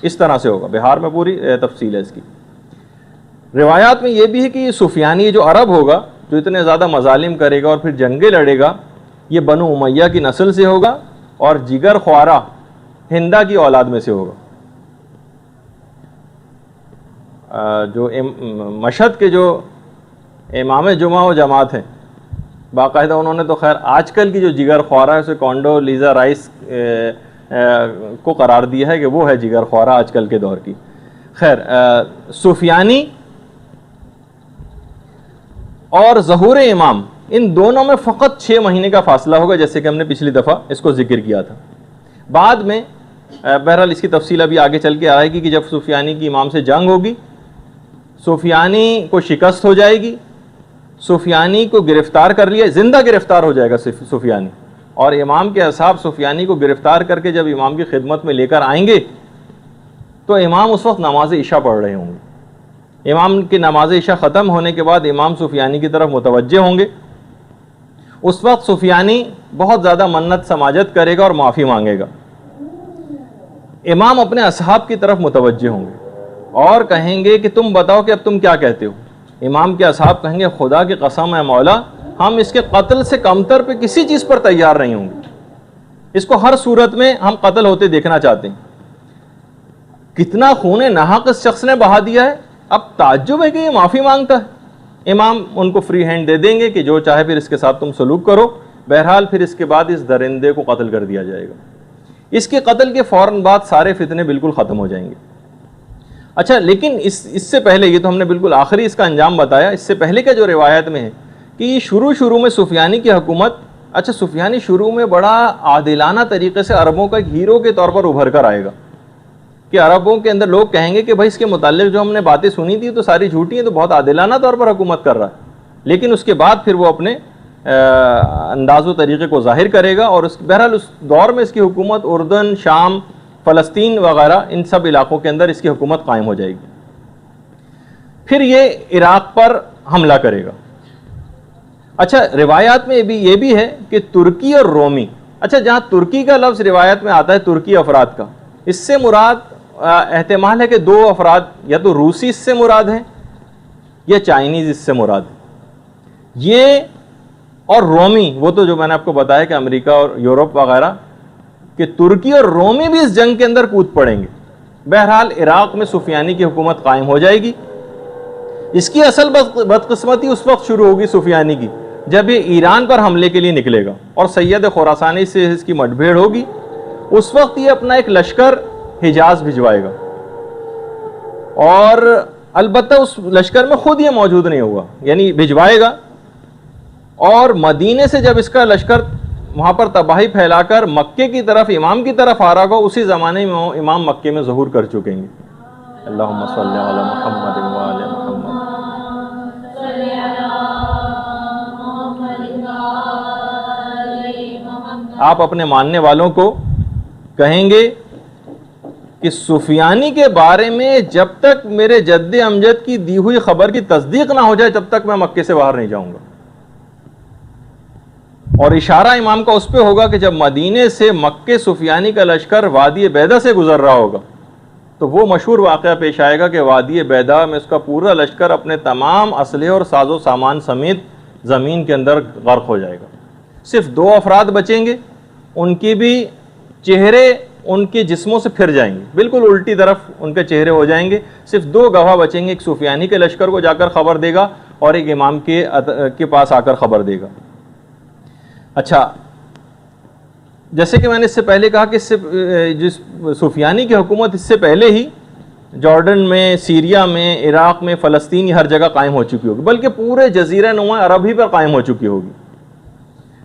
S1: اس طرح سے ہوگا۔ بہار میں پوری تفصیل ہے اس کی۔ روایات میں یہ بھی ہے کہ یہ سفیانی جو عرب ہوگا جو اتنے زیادہ مظالم کرے گا اور پھر جنگیں لڑے گا، یہ بنو امیہ کی نسل سے ہوگا اور جگر خوارہ ہندا کی اولاد میں سے ہوگا۔ جو مشہد کے جو امام جمعہ و جماعت ہیں باقاعدہ انہوں نے تو خیر آج کل کی جو جگر خوارہ ہے اسے کونڈو لیزا رائس کو قرار دیا ہے کہ وہ ہے جگر خوارہ آج کل کے دور کی۔ خیر سفیانی اور ظہور امام ان دونوں میں فقط 6 مہینے کا فاصلہ ہوگا، جیسے کہ ہم نے پچھلی دفعہ اس کو ذکر کیا تھا۔ بعد میں بہرحال اس کی تفصیل ابھی آگے چل کے آئے گی کہ جب سفیانی کی امام سے جنگ ہوگی، سفیانی کو شکست ہو جائے گی، سفیانی کو گرفتار کر لیا، زندہ گرفتار ہو جائے گا سفیانی، اور امام کے اصحاب سفیانی کو گرفتار کر کے جب امام کی خدمت میں لے کر آئیں گے تو امام اس وقت نماز عشاء پڑھ رہے ہوں گے۔ امام کی نماز عشاء ختم ہونے کے بعد امام سفیانی کی طرف متوجہ ہوں گے۔ اس وقت سفیانی بہت زیادہ منت سماجت کرے گا اور معافی مانگے گا۔ امام اپنے اصحاب کی طرف متوجہ ہوں گے اور کہیں گے کہ تم بتاؤ کہ اب تم کیا کہتے ہو۔ امام کے اصحاب کہیں گے خدا کی قسم ہے مولا، ہم اس کے قتل سے کمتر پہ کسی چیز پر تیار نہیں ہوں گے، اس کو ہر صورت میں ہم قتل ہوتے دیکھنا چاہتے ہیں۔ کتنا خون ناحق اس شخص نے بہا دیا ہے، اب تعجب ہے کہ یہ معافی مانگتا ہے۔ امام ان کو فری ہینڈ دے دیں گے کہ جو چاہے پھر اس کے ساتھ تم سلوک کرو۔ بہرحال پھر اس کے بعد اس درندے کو قتل کر دیا جائے گا۔ اس کے قتل کے فوراً بعد سارے فتنے بالکل ختم ہو جائیں گے۔ اچھا لیکن اس سے پہلے، یہ تو ہم نے بالکل آخری اس کا انجام بتایا، اس سے پہلے کا جو روایت میں ہے کہ یہ شروع میں سفیانی کی حکومت، اچھا سفیانی شروع میں بڑا عادلانہ طریقے سے عربوں کا ایک ہیرو کے طور پر ابھر کر آئے گا کہ عربوں کے اندر لوگ کہیں گے کہ بھائی اس کے متعلق جو ہم نے باتیں سنی تھی تو ساری جھوٹی ہیں، تو بہت عادلانہ طور پر حکومت کر رہا ہے۔ لیکن اس کے بعد پھر وہ اپنے انداز و طریقے کو ظاہر کرے گا، اور بہرحال اس دور میں اس کی حکومت اردن، شام، فلسطین وغیرہ ان سب علاقوں کے اندر اس کی حکومت قائم ہو جائے گی۔ پھر یہ عراق پر حملہ کرے گا۔ اچھا روایات میں یہ بھی ہے کہ ترکی اور رومی، اچھا جہاں ترکی کا لفظ روایت میں آتا ہے ترکی افراد کا، اس سے مراد احتمال ہے کہ دو افراد یا تو روسی اس سے مراد ہیں یا چائنیز اس سے مراد ہیں، یہ اور رومی، وہ تو جو میں نے آپ کو بتایا کہ امریکہ اور یورپ وغیرہ، کہ ترکی اور رومی بھی اس جنگ کے اندر کود پڑیں گے۔ بہرحال عراق میں سفیانی کی حکومت قائم ہو جائے گی۔ اس کی اصل بدقسمتی اس وقت شروع ہوگی سفیانی کی جب یہ ایران پر حملے کے لیے نکلے گا اور سید خراسانی سے اس کی مٹبھیڑ ہوگی۔ اس وقت یہ اپنا ایک لشکر حجاز بھجوائے گا، اور البتہ اس لشکر میں خود یہ موجود نہیں ہوگا، یعنی بھجوائے گا، اور مدینے سے جب اس کا لشکر وہاں پر تباہی پھیلا کر مکے کی طرف، امام کی طرف آ رہا ہوگا، اسی زمانے میں امام مکے میں ظہور کر چکیں گے۔ اللہم صلی علی محمد وآل محمد۔ آپ اپنے ماننے والوں کو کہیں گے کہ سفیانی کے بارے میں جب تک میرے جد امجد کی دی ہوئی خبر کی تصدیق نہ ہو جائے تب تک میں مکے سے باہر نہیں جاؤں گا۔ اور اشارہ امام کا اس پہ ہوگا کہ جب مدینے سے مکے سفیانی کا لشکر وادی بیدا سے گزر رہا ہوگا تو وہ مشہور واقعہ پیش آئے گا کہ وادی بیدا میں اس کا پورا لشکر اپنے تمام اسلحے اور ساز و سامان سمیت زمین کے اندر غرق ہو جائے گا۔ صرف دو افراد بچیں گے، ان کی بھی چہرے ان کے جسموں سے پھر جائیں گے، بالکل الٹی طرف ان کے چہرے ہو جائیں گے۔ صرف دو گواہ بچیں گے، ایک سفیانی کے لشکر کو جا کر خبر دے گا اور ایک امام کے پاس آ کر خبر دے گا۔ اچھا، جیسے کہ میں نے اس سے پہلے کہا کہ جس سفیانی کی حکومت اس سے پہلے ہی جارڈن میں، سیریا میں، عراق میں، فلسطین، ہر جگہ قائم ہو چکی ہوگی، بلکہ پورے جزیرہ نما عرب ہی پر قائم ہو چکی ہوگی۔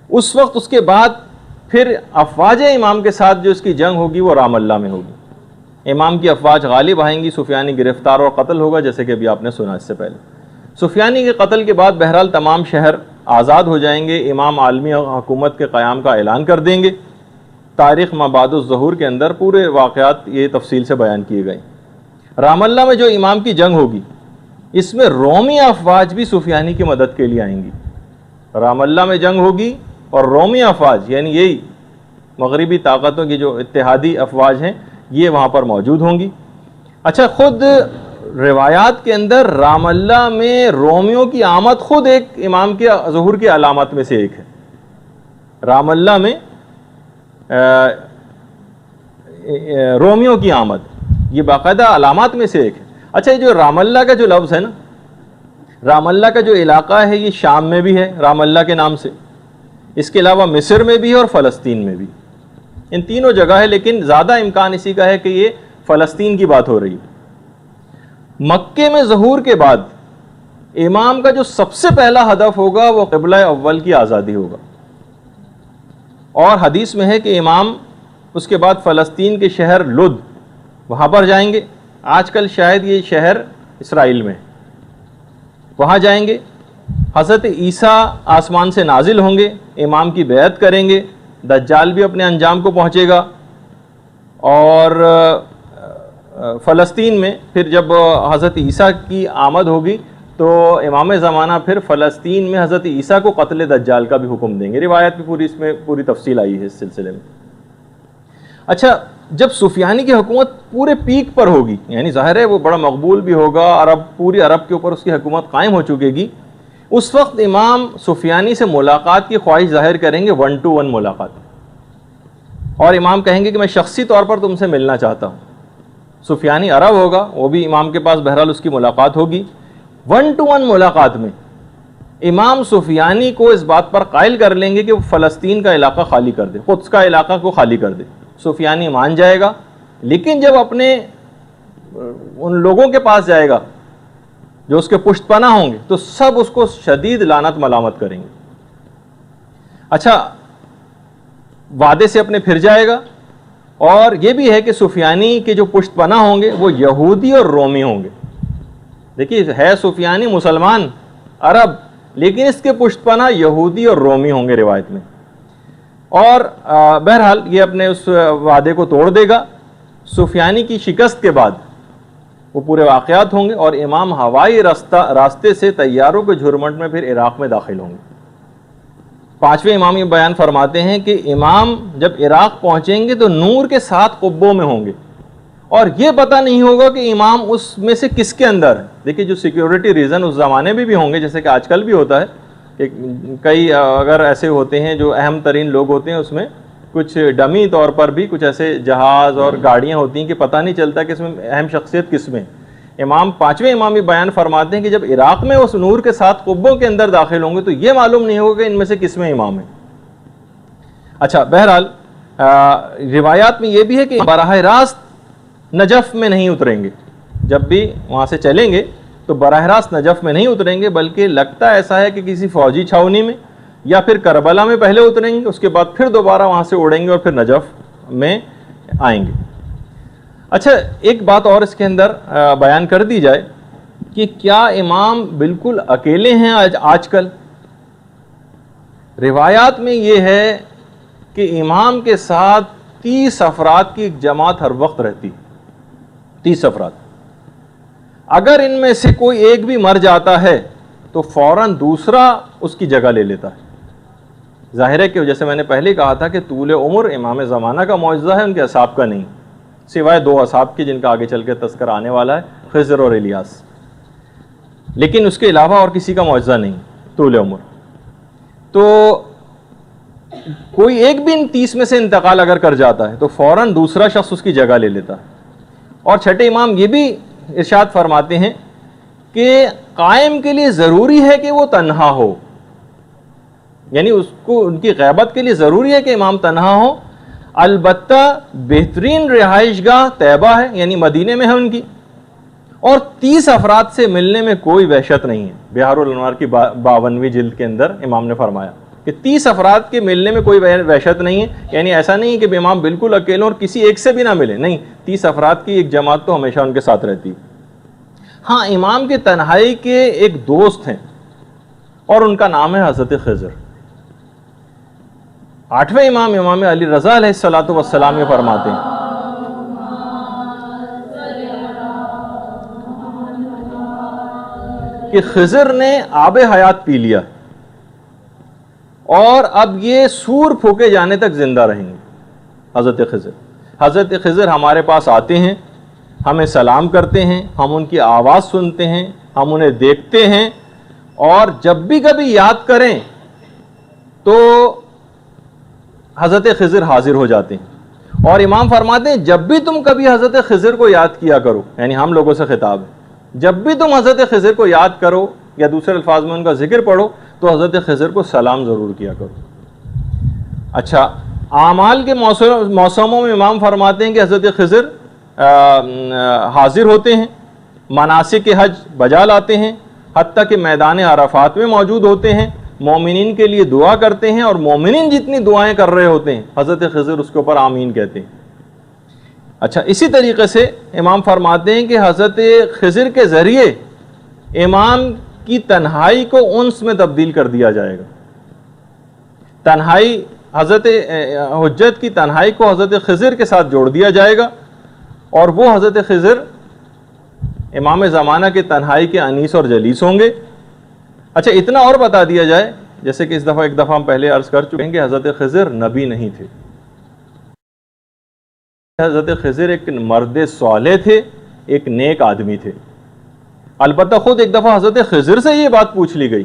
S1: اس وقت اس کے بعد پھر افواج امام کے ساتھ جو اس کی جنگ ہوگی وہ رام اللہ میں ہوگی۔ امام کی افواج غالب آئیں گی، سفیانی گرفتار اور قتل ہوگا، جیسے کہ ابھی آپ نے سنا اس سے پہلے۔ سفیانی کے قتل کے بعد بہرحال تمام شہر آزاد ہو جائیں گے، امام عالمی حکومت کے قیام کا اعلان کر دیں گے۔ تاریخ ما بعد الظہور کے اندر پورے واقعات یہ تفصیل سے بیان کیے گئے۔ رام اللہ میں جو امام کی جنگ ہوگی اس میں رومی افواج بھی سفیانی کی مدد کے لیے آئیں گی۔ رام اللہ میں جنگ ہوگی اور رومی افواج، یعنی یہی مغربی طاقتوں کی جو اتحادی افواج ہیں، یہ وہاں پر موجود ہوں گی۔ اچھا، خود روایات کے اندر رام اللہ میں رومیوں کی آمد خود ایک امام کے ظہور کی علامات میں سے ایک ہے۔ رام اللہ میں رومیوں کی آمد یہ باقاعدہ علامات میں سے ایک ہے۔ اچھا، یہ جو رام اللہ کا جو لفظ ہے نا، رام اللہ کا جو علاقہ ہے یہ شام میں بھی ہے رام اللہ کے نام سے، اس کے علاوہ مصر میں بھی اور فلسطین میں بھی، ان تینوں جگہ ہے، لیکن زیادہ امکان اسی کا ہے کہ یہ فلسطین کی بات ہو رہی ہے۔ مکے میں ظہور کے بعد امام کا جو سب سے پہلا ہدف ہوگا وہ قبلہ اول کی آزادی ہوگا، اور حدیث میں ہے کہ امام اس کے بعد فلسطین کے شہر لد وہاں پر جائیں گے، آج کل شاید یہ شہر اسرائیل میں، وہاں جائیں گے۔ حضرت عیسیٰ آسمان سے نازل ہوں گے، امام کی بیعت کریں گے، دجال بھی اپنے انجام کو پہنچے گا، اور فلسطین میں پھر جب حضرت عیسیٰ کی آمد ہوگی تو امام زمانہ پھر فلسطین میں حضرت عیسیٰ کو قتل دجال کا بھی حکم دیں گے۔ روایت بھی پوری، اس میں پوری تفصیل آئی ہے اس سلسلے میں۔ اچھا، جب سفیانی کی حکومت پورے پیک پر ہوگی، یعنی ظاہر ہے وہ بڑا مقبول بھی ہوگا، پوری عرب کے اوپر اس کی حکومت قائم ہو چکے گی، اس وقت امام سفیانی سے ملاقات کی خواہش ظاہر کریں گے، 1 to 1 ملاقات، اور امام کہیں گے کہ میں شخصی طور پر تم سے ملنا چاہتا ہوں۔ سفیانی عرب ہوگا، وہ بھی امام کے پاس بہرحال اس کی ملاقات ہوگی۔ 1 to 1 ملاقات میں امام سفیانی کو اس بات پر قائل کر لیں گے کہ وہ فلسطین کا علاقہ خالی کر دے، قدس کا علاقہ کو خالی کر دے۔ سفیانی مان جائے گا، لیکن جب اپنے ان لوگوں کے پاس جائے گا جو اس کے پشت پناہ ہوں گے تو سب اس کو شدید لعنت ملامت کریں گے۔ اچھا، وعدے سے اپنے پھر جائے گا، اور یہ بھی ہے کہ سفیانی کے جو پشت پناہ ہوں گے وہ یہودی اور رومی ہوں گے۔ دیکھیے، ہے سفیانی مسلمان عرب، لیکن اس کے پشت پناہ یہودی اور رومی ہوں گے روایت میں، اور بہرحال یہ اپنے اس وعدے کو توڑ دے گا۔ سفیانی کی شکست کے بعد وہ پورے واقعات ہوں گے، اور امام ہوائی راستے سے طیاروں کے جھرمٹ میں پھر عراق میں داخل ہوں گے۔ 5ویں امام یہ بیان فرماتے ہیں کہ امام جب عراق پہنچیں گے تو نور کے 7 قبوں میں ہوں گے، اور یہ پتہ نہیں ہوگا کہ امام اس میں سے کس کے اندر ہے. دیکھیے جو سیکیورٹی ریزن اس زمانے میں بھی ہوں گے، جیسے کہ آج کل بھی ہوتا ہے کہ کئی اگر ایسے ہوتے ہیں جو اہم ترین لوگ ہوتے ہیں، اس میں کچھ ڈمی طور پر بھی کچھ ایسے جہاز اور گاڑیاں ہوتی ہیں کہ پتہ نہیں چلتا کہ اس میں اہم شخصیت کس میں. امام پانچویں امام بھی بیان فرماتے ہیں کہ جب عراق میں اس نور کے ساتھ قبوں کے اندر داخل ہوں گے تو یہ معلوم نہیں ہوگا کہ ان میں سے کس میں امام ہے. اچھا، بہرحال روایات میں یہ بھی ہے کہ براہ راست نجف میں نہیں اتریں گے. جب بھی وہاں سے چلیں گے تو براہ راست نجف میں نہیں اتریں گے، بلکہ لگتا ایسا ہے کہ کسی فوجی چھاؤنی میں یا پھر کربلا میں پہلے اتریں گے، اس کے بعد پھر دوبارہ وہاں سے اڑیں گے اور پھر نجف میں آئیں گے. اچھا، ایک بات اور اس کے اندر بیان کر دی جائے کہ کیا امام بالکل اکیلے ہیں آج کل؟ روایات میں یہ ہے کہ امام کے ساتھ 30 افراد کی ایک جماعت ہر وقت رہتی. 30 افراد. اگر ان میں سے کوئی ایک بھی مر جاتا ہے تو فوراً دوسرا اس کی جگہ لے لیتا ہے. ظاہر ہے کہ جیسے میں نے پہلے کہا تھا کہ طول عمر امام زمانہ کا معجزہ ہے، ان کے اصحاب کا نہیں، سوائے 2 اصحاب کی جن کا آگے چل کے تذکرہ آنے والا ہے، خضر اور الیاس. لیکن اس کے علاوہ اور کسی کا معجزہ نہیں طول عمر. تو کوئی ایک بھی ان 30 میں سے انتقال اگر کر جاتا ہے تو فوراً دوسرا شخص اس کی جگہ لے لیتا ہے. اور چھٹے امام یہ بھی ارشاد فرماتے ہیں کہ قائم کے لیے ضروری ہے کہ وہ تنہا ہو، یعنی اس کو ان کی غیبت کے لیے ضروری ہے کہ امام تنہا ہو. البتہ بہترین رہائش گاہ طیبہ ہے، یعنی مدینے میں ہے ان کی، اور 30 افراد سے ملنے میں کوئی وحشت نہیں ہے. بہار الانوار کی 52ویں جلد کے اندر امام نے فرمایا کہ 30 افراد کے ملنے میں کوئی وحشت نہیں ہے. یعنی ایسا نہیں کہ امام بالکل اکیلے اور کسی ایک سے بھی نہ ملے، نہیں، 30 افراد کی ایک جماعت تو ہمیشہ ان کے ساتھ رہتی. ہاں، امام کے تنہائی کے ایک دوست ہیں اور ان کا نام ہے حضرت خضر. 8ویں امام امام علی رضا علیہ الصلوۃ والسلام یہ فرماتے ہیں کہ خضر نے آب حیات پی لیا اور اب یہ سور پھونکے جانے تک زندہ رہیں گے. حضرت خضر ہمارے پاس آتے ہیں، ہمیں سلام کرتے ہیں، ہم ان کی آواز سنتے ہیں، ہم انہیں دیکھتے ہیں، اور جب بھی کبھی یاد کریں تو حضرت خضر حاضر ہو جاتے ہیں. اور امام فرماتے ہیں جب بھی تم کبھی حضرت خضر کو یاد کیا کرو، یعنی ہم لوگوں سے خطاب ہے، جب بھی تم حضرت خضر کو یاد کرو یا دوسرے الفاظ میں ان کا ذکر پڑھو تو حضرت خضر کو سلام ضرور کیا کرو. اچھا، اعمال کے موسموں میں امام فرماتے ہیں کہ حضرت خضر حاضر ہوتے ہیں، مناسک حج بجا لاتے ہیں، حتیٰ کہ میدان عرفات میں موجود ہوتے ہیں، مومنین کے لیے دعا کرتے ہیں، اور مومنین جتنی دعائیں کر رہے ہوتے ہیں حضرت خضر اس کے اوپر آمین کہتے ہیں. اچھا، اسی طریقے سے امام فرماتے ہیں کہ حضرت خضر کے ذریعے امام کی تنہائی کو انس میں تبدیل کر دیا جائے گا. تنہائی حضرت حجت کی تنہائی کو حضرت خضر کے ساتھ جوڑ دیا جائے گا، اور وہ حضرت خضر امام زمانہ کے تنہائی کے انیس اور جلیس ہوں گے. اچھا، اتنا اور بتا دیا جائے، جیسے کہ ایک دفعہ ہم پہلے عرض کر چکے ہیں کہ حضرت خضر نبی نہیں تھے. حضرت خضر ایک مرد صالح تھے، ایک نیک آدمی تھے. البتہ خود ایک دفعہ حضرت خضر سے یہ بات پوچھ لی گئی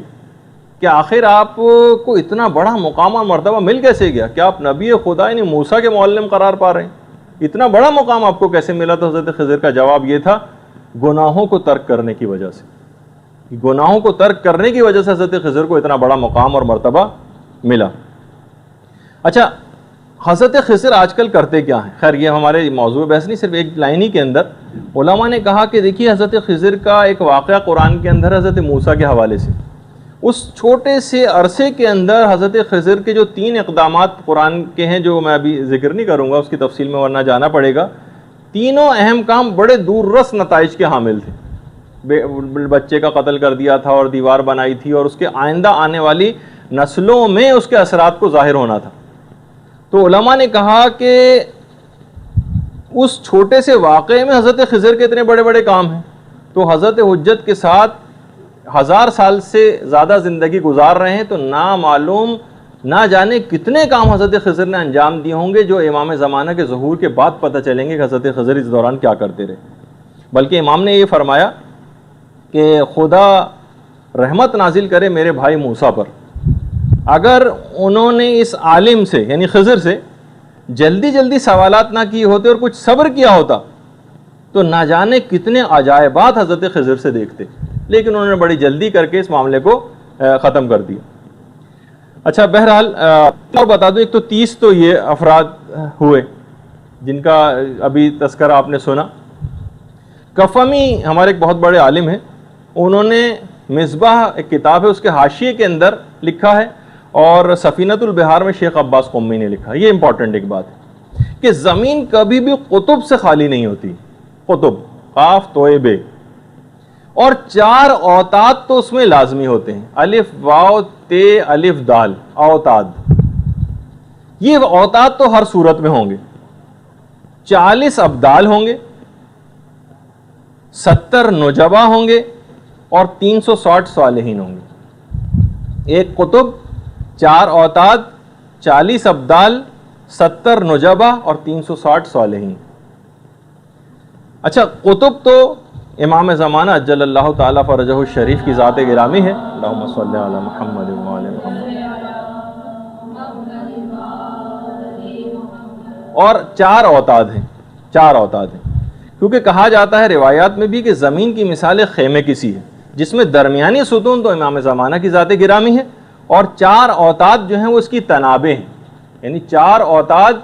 S1: کہ آخر آپ کو اتنا بڑا مقام اور مرتبہ مل کیسے گیا؟ کیا آپ نبی خدا یعنی موسیٰ کے معلم قرار پا رہے ہیں؟ اتنا بڑا مقام آپ کو کیسے ملا؟ تو حضرت خضر کا جواب یہ تھا، گناہوں کو ترک کرنے کی وجہ سے. گناہوں کو ترک کرنے کی وجہ سے حضرت خضر کو اتنا بڑا مقام اور مرتبہ ملا. اچھا، حضرت خضر آج کل کرتے کیا ہیں؟ خیر یہ ہمارے موضوع بحث نہیں، صرف ایک لائن ہی کے اندر علماء نے کہا کہ دیکھیے حضرت خضر کا ایک واقعہ قرآن کے اندر حضرت موسیٰ کے حوالے سے، اس چھوٹے سے عرصے کے اندر حضرت خضر کے جو 3 اقدامات قرآن کے ہیں، جو میں ابھی ذکر نہیں کروں گا، اس کی تفصیل میں ورنہ جانا پڑے گا، تینوں اہم کام بڑے دور رس نتائج کے حامل تھے. بچے کا قتل کر دیا تھا اور دیوار بنائی تھی، اور اس کے آئندہ آنے والی نسلوں میں اس کے اثرات کو ظاہر ہونا تھا. تو علماء نے کہا کہ اس چھوٹے سے واقعے میں حضرت خضر کے اتنے بڑے بڑے کام ہیں، تو حضرت حجت کے ساتھ 1000 سال سے زیادہ زندگی گزار رہے ہیں، تو نامعلوم نہ جانے کتنے کام حضرت خضر نے انجام دیے ہوں گے جو امام زمانہ کے ظہور کے بعد پتہ چلیں گے کہ حضرت خضر اس دوران کیا کرتے رہے۔ بلکہ امام نے یہ فرمایا کہ خدا رحمت نازل کرے میرے بھائی موسیٰ پر، اگر انہوں نے اس عالم سے یعنی خضر سے جلدی جلدی سوالات نہ کیے ہوتے اور کچھ صبر کیا ہوتا تو نہ جانے کتنے عجائبات حضرت خضر سے دیکھتے، لیکن انہوں نے بڑی جلدی کر کے اس معاملے کو ختم کر دیا۔ اچھا بہرحال اور بتا دوں، ایک تو 30 تو یہ افراد ہوئے جن کا ابھی تذکرہ آپ نے سنا۔ کفمی ہمارے ایک بہت بڑے عالم ہیں، انہوں نے مصباح ایک کتاب ہے اس کے حاشیے کے اندر لکھا ہے، اور سفینۃ البحار میں شیخ عباس قمی نے لکھا۔ یہ امپورٹنٹ ایک بات ہے کہ زمین کبھی بھی قطب سے خالی نہیں ہوتی، قطب قاف توئے بے، اور 4 اوتاد تو اس میں لازمی ہوتے ہیں، الف واو تے الف دال اوتاد۔ یہ اوتاد تو ہر صورت میں ہوں گے، 40 ابدال ہوں گے، 70 نجبہ ہوں گے، اور 360 صالحین ہوں گے۔ ایک قطب، 4 اوتاد، 40 ابدال، 70 نجبہ اور 360 صالحین۔ اچھا قطب تو امام زمانہ اجل اللہ تعالیٰ فرجہ الشریف کی ذات گرامی ہے، اللہم صلی علی محمد وعلی محمد، اور 4 اوتاد ہیں، 4 اوتاد ہیں، کیونکہ کہا جاتا ہے روایات میں بھی کہ زمین کی مثال ایک خیمے کی سی ہے جس میں درمیانی ستون تو امام زمانہ کی ذات گرامی ہے، اور 4 اوتاد جو ہیں وہ اس کی تنابیں ہیں، یعنی 4 اوتاد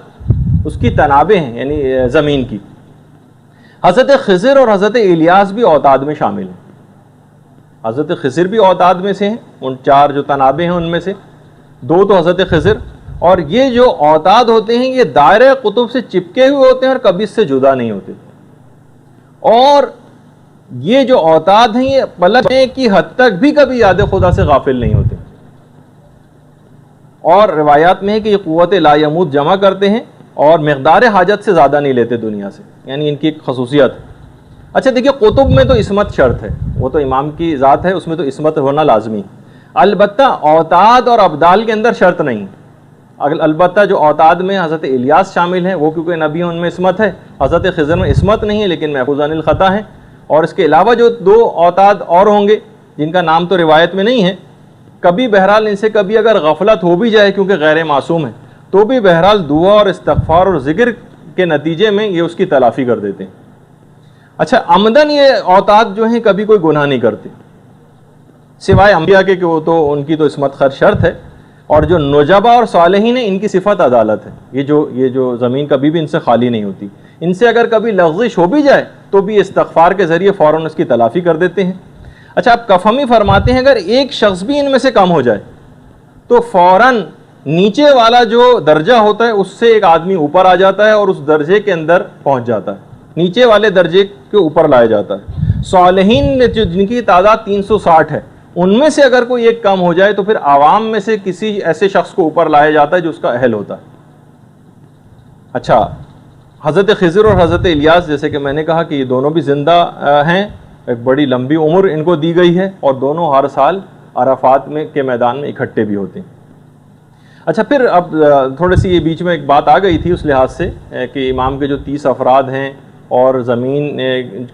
S1: اس کی تنابیں ہیں، یعنی زمین کی۔ حضرت خضر اور حضرت الیاس بھی اوتاد میں شامل ہیں۔ حضرت خضر بھی اوتاد میں سے ہیں، ان 4 جو تنابیں ہیں ان میں سے 2 تو حضرت خضر، اور یہ جو اوتاد ہوتے ہیں یہ دائرہ قطب سے چپکے ہوئے ہوتے ہیں اور کبھی اس سے جدا نہیں ہوتے، اور یہ جو اوتاد ہیں یہ پلٹنے کی حد تک بھی کبھی یاد خدا سے غافل نہیں ہوتے، اور روایات میں ہے کہ یہ قوت لا یموت جمع کرتے ہیں اور مقدار حاجت سے زیادہ نہیں لیتے دنیا سے، یعنی ان کی ایک خصوصیت ہے۔ اچھا دیکھیے قطب میں تو عصمت شرط ہے، وہ تو امام کی ذات ہے، اس میں تو عصمت ہونا لازمی، البتہ اوتاد اور ابدال کے اندر شرط نہیں۔ البتہ جو اوتاد میں حضرت الیاس شامل ہیں وہ کیونکہ نبی ان میں عصمت ہے، حضرت خضر میں عصمت نہیں ہے لیکن محفوظ عن الخطا ہیں، اور اس کے علاوہ جو 2 اوتاد اور ہوں گے جن کا نام تو روایت میں نہیں ہے، کبھی بہرحال ان سے کبھی اگر غفلت ہو بھی جائے کیونکہ غیر معصوم ہے تو بھی بہرحال دعا اور استغفار اور ذکر کے نتیجے میں یہ اس کی تلافی کر دیتے ہیں۔ اچھا عمدن یہ اوتاد جو ہیں کبھی کوئی گناہ نہیں کرتے سوائے انبیاء کے، کہ وہ تو ان کی تو عصمت خیر شرط ہے، اور جو نجبہ اور صالحین ہیں ان کی صفت عدالت ہے، یہ جو زمین کبھی بھی ان سے خالی نہیں ہوتی، ان سے اگر کبھی لغزش ہو بھی جائے تو بھی استغفار کے ذریعے فوراً اس کی تلافی کر دیتے ہیں۔ اچھا اب کفمی فرماتے ہیں اگر ایک شخص بھی ان میں سے کم ہو جائے تو فوراً نیچے والا جو درجہ ہوتا ہے اس سے ایک آدمی اوپر آ جاتا ہے اور اس درجے کے اندر پہنچ جاتا ہے، نیچے والے درجے کے اوپر لایا جاتا ہے۔ صالحین جن کی تعداد 360 ہے، ان میں سے اگر کوئی ایک کم ہو جائے تو پھر عوام میں سے کسی ایسے شخص کو اوپر لایا جاتا ہے جو اس کا اہل ہوتا ہے۔ اچھا حضرت خضر اور حضرت الیاس جیسے کہ میں نے کہا کہ یہ دونوں بھی زندہ ہیں، ایک بڑی لمبی عمر ان کو دی گئی ہے، اور دونوں ہر سال عرفات میں کے میدان میں اکٹھے بھی ہوتے ہیں۔ اچھا پھر اب تھوڑی سی یہ بیچ میں ایک بات آ گئی تھی اس لحاظ سے کہ امام کے جو 30 افراد ہیں اور زمین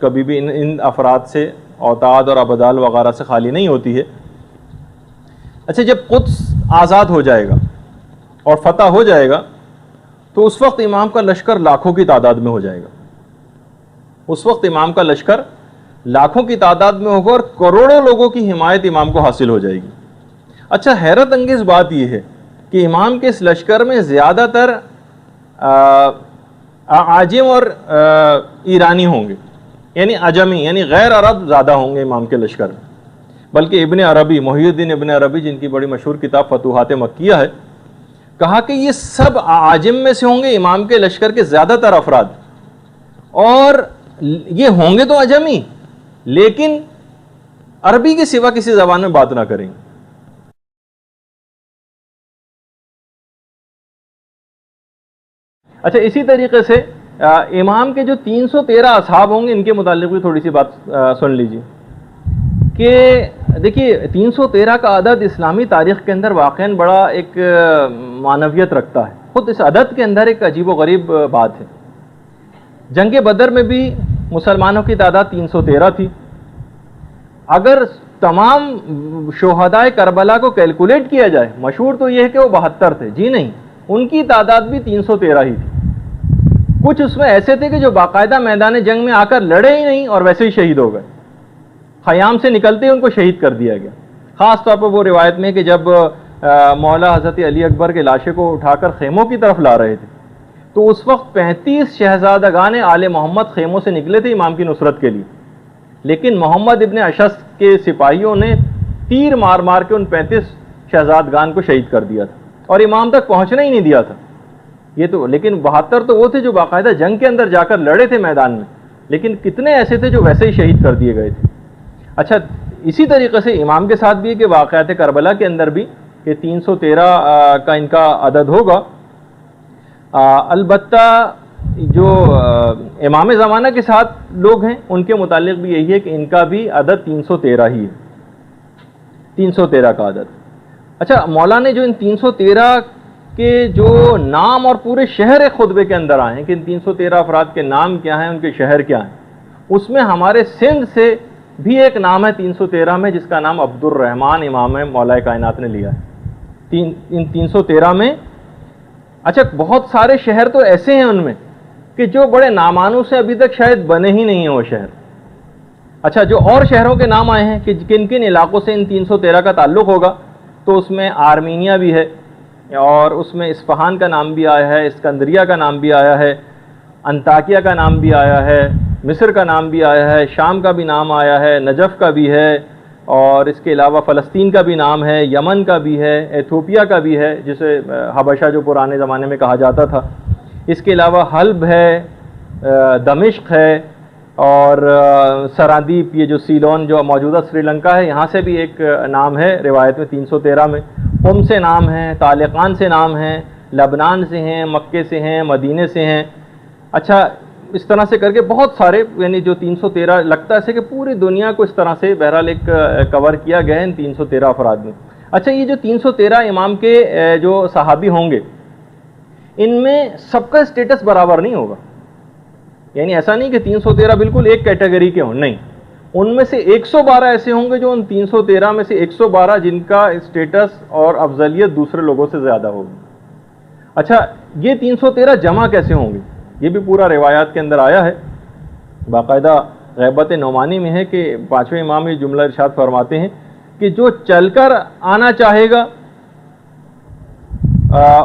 S1: کبھی بھی ان افراد سے اوتاد اور ابدال وغیرہ سے خالی نہیں ہوتی ہے۔ اچھا جب قدس آزاد ہو جائے گا اور فتح ہو جائے گا تو اس وقت امام کا لشکر لاکھوں کی تعداد میں ہو جائے گا، اس وقت امام کا لشکر لاکھوں کی تعداد میں ہوگا اور کروڑوں لوگوں کی حمایت امام کو حاصل ہو جائے گی۔ اچھا حیرت انگیز بات یہ ہے کہ امام کے اس لشکر میں زیادہ تر عاجم اور ایرانی ہوں گے، یعنی عجمی یعنی غیر عرب زیادہ ہوں گے امام کے لشکر میں، بلکہ ابن عربی محی الدین ابن عربی جن کی بڑی مشہور کتاب فتوحات مکیہ ہے، کہا کہ یہ سب عاجم میں سے ہوں گے امام کے لشکر کے زیادہ تر افراد، اور یہ ہوں گے تو عجمی لیکن عربی کے سوا کسی زبان میں بات نہ کریں گے۔ اچھا اسی طریقے سے امام کے جو 313 اصحاب ہوں گے ان کے متعلق بھی تھوڑی سی بات سن لیجیے۔ کہ دیکھیے 313 کا عدد اسلامی تاریخ کے اندر واقعاً بڑا ایک معنویت رکھتا ہے. خود اس عدد کے اندر ایک عجیب و غریب بات ہے. جنگ بدر میں بھی مسلمانوں کی تعداد 313 تھی. اگر تمام شہدائے کربلا کو کیلکولیٹ کیا جائے، مشہور تو یہ ہے کہ وہ 72 تھے، جی نہیں، ان کی تعداد بھی 313 ہی تھی. کچھ اس میں ایسے تھے کہ جو باقاعدہ میدان جنگ میں آ کر لڑے ہی نہیں اور ویسے ہی شہید ہو گئے، خیام سے نکلتے ہی ان کو شہید کر دیا گیا. خاص طور پر وہ روایت میں کہ جب مولا حضرت علی اکبر کے لاشے کو اٹھا کر خیموں کی طرف لا رہے تھے تو اس وقت 35 شہزادگان آل محمد خیموں سے نکلے تھے امام کی نصرت کے لیے، لیکن محمد ابن اشعث کے سپاہیوں نے تیر مار مار کے ان 35 شہزادگان کو شہید کر دیا تھا اور امام تک پہنچنا ہی نہیں دیا تھا. یہ تو لیکن 72 تو وہ تھے جو باقاعدہ جنگ کے اندر جا کر لڑے تھے میدان میں، لیکن کتنے ایسے تھے جو ویسے ہی شہید کر دیے گئے تھے. اچھا اسی طریقے سے امام کے ساتھ بھی ہے کہ واقعات کربلا کے اندر بھی کہ 313 کا ان کا عدد ہوگا. البتہ جو امام زمانہ کے ساتھ لوگ ہیں ان کے متعلق بھی یہی ہے کہ ان کا بھی عدد 313 ہی ہے، 313 کا عدد. اچھا مولا نے جو ان 313 کے جو نام اور پورے شہر ایک خطبے کے اندر آئے ہیں کہ ان 313 افراد کے نام کیا ہیں، ان کے شہر کیا ہیں، اس میں ہمارے سندھ سے بھی ایک نام ہے 313 میں جس کا نام عبد الرحمن امام مولا کائنات نے لیا ہے. ان 313 میں اچھا بہت سارے شہر تو ایسے ہیں ان میں کہ جو بڑے نامانوس سے ابھی تک شاید بنے ہی نہیں ہیں وہ شہر. اچھا جو اور شہروں کے نام آئے ہیں کہ کن کن علاقوں سے ان 313 کا تعلق ہوگا، تو اس میں آرمینیا بھی ہے اور اس میں اصفہان کا نام بھی آیا ہے، اسکندریہ کا نام بھی آیا ہے، انطاکیہ کا نام بھی آیا ہے، مصر کا نام بھی آیا ہے، شام کا بھی نام آیا ہے، نجف کا بھی ہے، اور اس کے علاوہ فلسطین کا بھی نام ہے، یمن کا بھی ہے، ایتھوپیا کا بھی ہے جسے حبشہ جو پرانے زمانے میں کہا جاتا تھا. اس کے علاوہ حلب ہے، دمشق ہے، اور سرادیپ یہ جو سیلون جو موجودہ سری لنکا ہے یہاں سے بھی ایک نام ہے روایت میں 313 میں. قم سے نام ہیں، طالقان سے نام ہیں، لبنان سے ہیں، مکے سے ہیں، مدینے سے ہیں. اچھا اس طرح سے کر کے بہت سارے یعنی جو 313 لگتا ہے کہ پوری دنیا کو اس طرح سے بہرحال ایک کور کیا گیا ہے ان 313 افراد میں. اچھا یہ جو 313 امام کے جو صحابی ہوں گے ان میں سب کا اسٹیٹس برابر نہیں ہوگا. یعنی ایسا نہیں کہ 313 بالکل ایک کیٹیگری کے ہوں، نہیں، ان میں سے 112 ایسے ہوں گے جو ان 313 میں سے 112 جن کا اسٹیٹس اور افضلیت دوسرے لوگوں سے زیادہ ہوگی. اچھا یہ 313 جمع کیسے ہوں گے، یہ بھی پورا روایات کے اندر آیا ہے. باقاعدہ غیبت نعمانی میں ہے کہ 5ویں امام یہ جملہ ارشاد فرماتے ہیں کہ جو چل کر آنا چاہے گا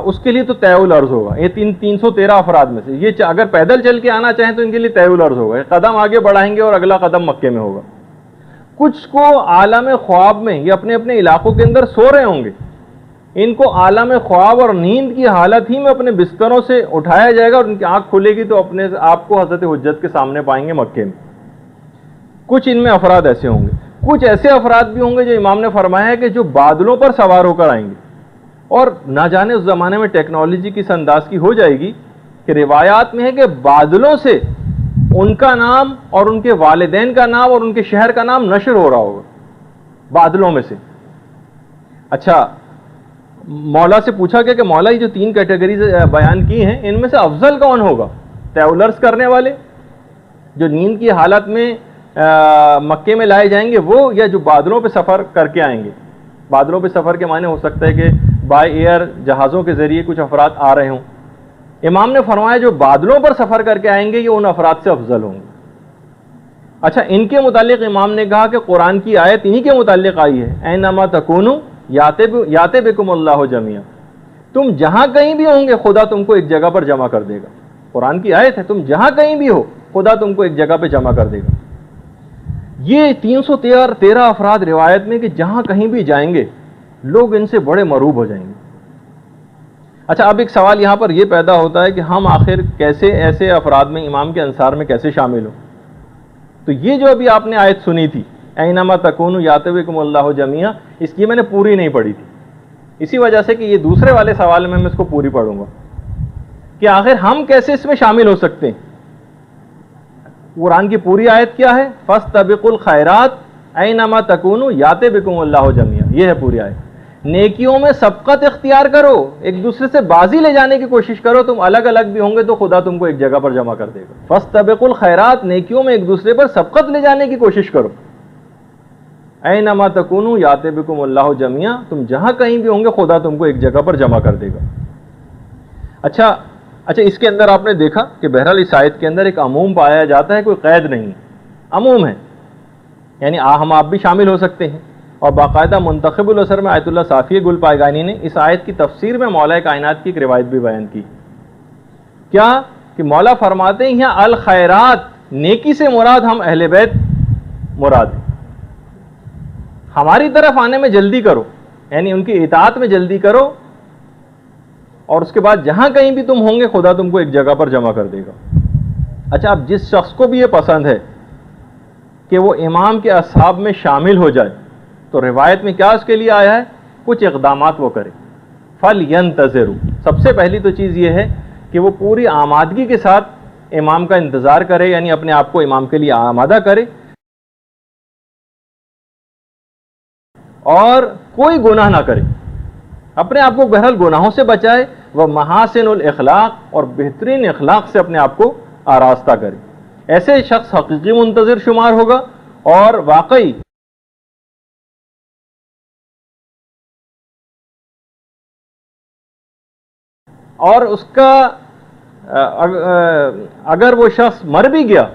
S1: اس کے لیے تو طے الارض ہوگا. یہ 313 افراد میں سے یہ اگر پیدل چل کے آنا چاہیں تو ان کے لیے طے الارض ہوگا، قدم آگے بڑھائیں گے اور اگلا قدم مکے میں ہوگا. کچھ کو عالم خواب میں یہ اپنے اپنے علاقوں کے اندر سو رہے ہوں گے، ان کو عالم خواب اور نیند کی حالت ہی میں اپنے بستروں سے اٹھایا جائے گا اور ان کی آنکھ کھلے گی تو اپنے آپ کو حضرت حجت کے سامنے پائیں گے مکے میں. کچھ ان میں افراد ایسے ہوں گے. کچھ ایسے افراد بھی ہوں گے جو امام نے فرمایا ہے کہ جو بادلوں پر سوار ہو کر آئیں گے، اور نہ جانے اس زمانے میں ٹیکنالوجی کس انداز کی ہو جائے گی کہ روایات میں ہے کہ بادلوں سے ان کا نام اور ان کے والدین کا نام اور ان کے شہر کا نام نشر ہو رہا ہوگا بادلوں میں سے. اچھا مولا سے پوچھا گیا کہ مولا یہ جو 3 کیٹیگریز بیان کی ہیں ان میں سے افضل کون ہوگا، ٹریولرز کرنے والے جو نیند کی حالت میں مکے میں لائے جائیں گے وہ، یا جو بادلوں پہ سفر کر کے آئیں گے. بادلوں پہ سفر کے معنی ہو سکتا ہے کہ بائی ایئر جہازوں کے ذریعے کچھ افراد آ رہے ہوں. امام نے فرمایا جو بادلوں پر سفر کر کے آئیں گے یہ ان افراد سے افضل ہوں گے. اچھا ان کے متعلق امام نے کہا کہ قرآن کی آیت انہی کے متعلق آئی ہے، اینما تکونوا یاتے بکم اللہ جمیعا، تم جہاں کہیں بھی ہوں گے خدا تم کو ایک جگہ پر جمع کر دے گا. قرآن کی آیت ہے، تم جہاں کہیں بھی ہو خدا تم کو ایک جگہ پہ جمع کر دے گا. یہ 313 افراد روایت میں کہ جہاں کہیں بھی جائیں گے لوگ ان سے بڑے مروب ہو جائیں گے. اچھا اب ایک سوال یہاں پر یہ پیدا ہوتا ہے کہ ہم آخر کیسے ایسے افراد میں امام کے انصار میں کیسے شامل ہوں. تو یہ جو ابھی آپ نے آیت سنی تھی اینما تکونوا یاتی بکم اللہ جمیعا، اس کی میں نے پوری نہیں پڑھی تھی، اسی وجہ سے کہ یہ دوسرے والے سوال میں اس کو پوری پڑھوں گا کہ آخر ہم کیسے اس میں شامل ہو سکتے ہیں. قرآن کی پوری آیت کیا ہے، فاستبقوا الخیرات اینما تکونوا یاتی بکم اللہ جمیعا، یہ ہے پوری آیت۔ نیکیوں میں سبقت اختیار کرو، ایک دوسرے سے بازی لے جانے کی کوشش کرو، تم الگ الگ بھی ہوں گے تو خدا تم کو ایک جگہ پر جمع کر دے گا۔ فاستبقوا الخیرات، نیکیوں میں ایک دوسرے پر سبقت لے جانے کی کوشش کرو۔ اینما تکونوا یاتی بکم اللہ جمیعا، تم جہاں کہیں بھی ہوں گے خدا تم کو ایک جگہ پر جمع کر دے گا۔ اچھا اس کے اندر آپ نے دیکھا کہ بہرحال اس آیت کے اندر ایک عموم پایا جاتا ہے، کوئی قید نہیں، عموم ہے، یعنی ہم آپ بھی شامل ہو سکتے ہیں۔ اور باقاعدہ منتخب الاثر میں آیت اللہ صافی گل پائگانی نے اس آیت کی تفسیر میں مولا کائنات کی ایک روایت بھی بیان کی، کیا کہ مولا فرماتے ہیں یہاں الخیرات، نیکی سے مراد ہم اہل بیت مراد ہیں، ہماری طرف آنے میں جلدی کرو، یعنی ان کی اطاعت میں جلدی کرو، اور اس کے بعد جہاں کہیں بھی تم ہوں گے خدا تم کو ایک جگہ پر جمع کر دے گا۔ اچھا، اب جس شخص کو بھی یہ پسند ہے کہ وہ امام کے اصحاب میں شامل ہو جائے تو روایت میں کیا اس کے لیے آیا ہے؟ کچھ اقدامات وہ کرے۔ فَلْيَنْتَظِرُوا، سب سے پہلی تو چیز یہ ہے کہ وہ پوری آمادگی کے ساتھ امام کا انتظار کرے، یعنی اپنے آپ کو امام کے لیے آمادہ کرے، اور کوئی گناہ نہ کرے، اپنے آپ کو بہرحال گناہوں سے بچائے، وہ محاسن الاخلاق، اور بہترین اخلاق سے اپنے آپ کو آراستہ کرے۔ ایسے شخص حقیقی منتظر شمار ہوگا، اور واقعی اور اس کا اگر وہ شخص مر بھی گیا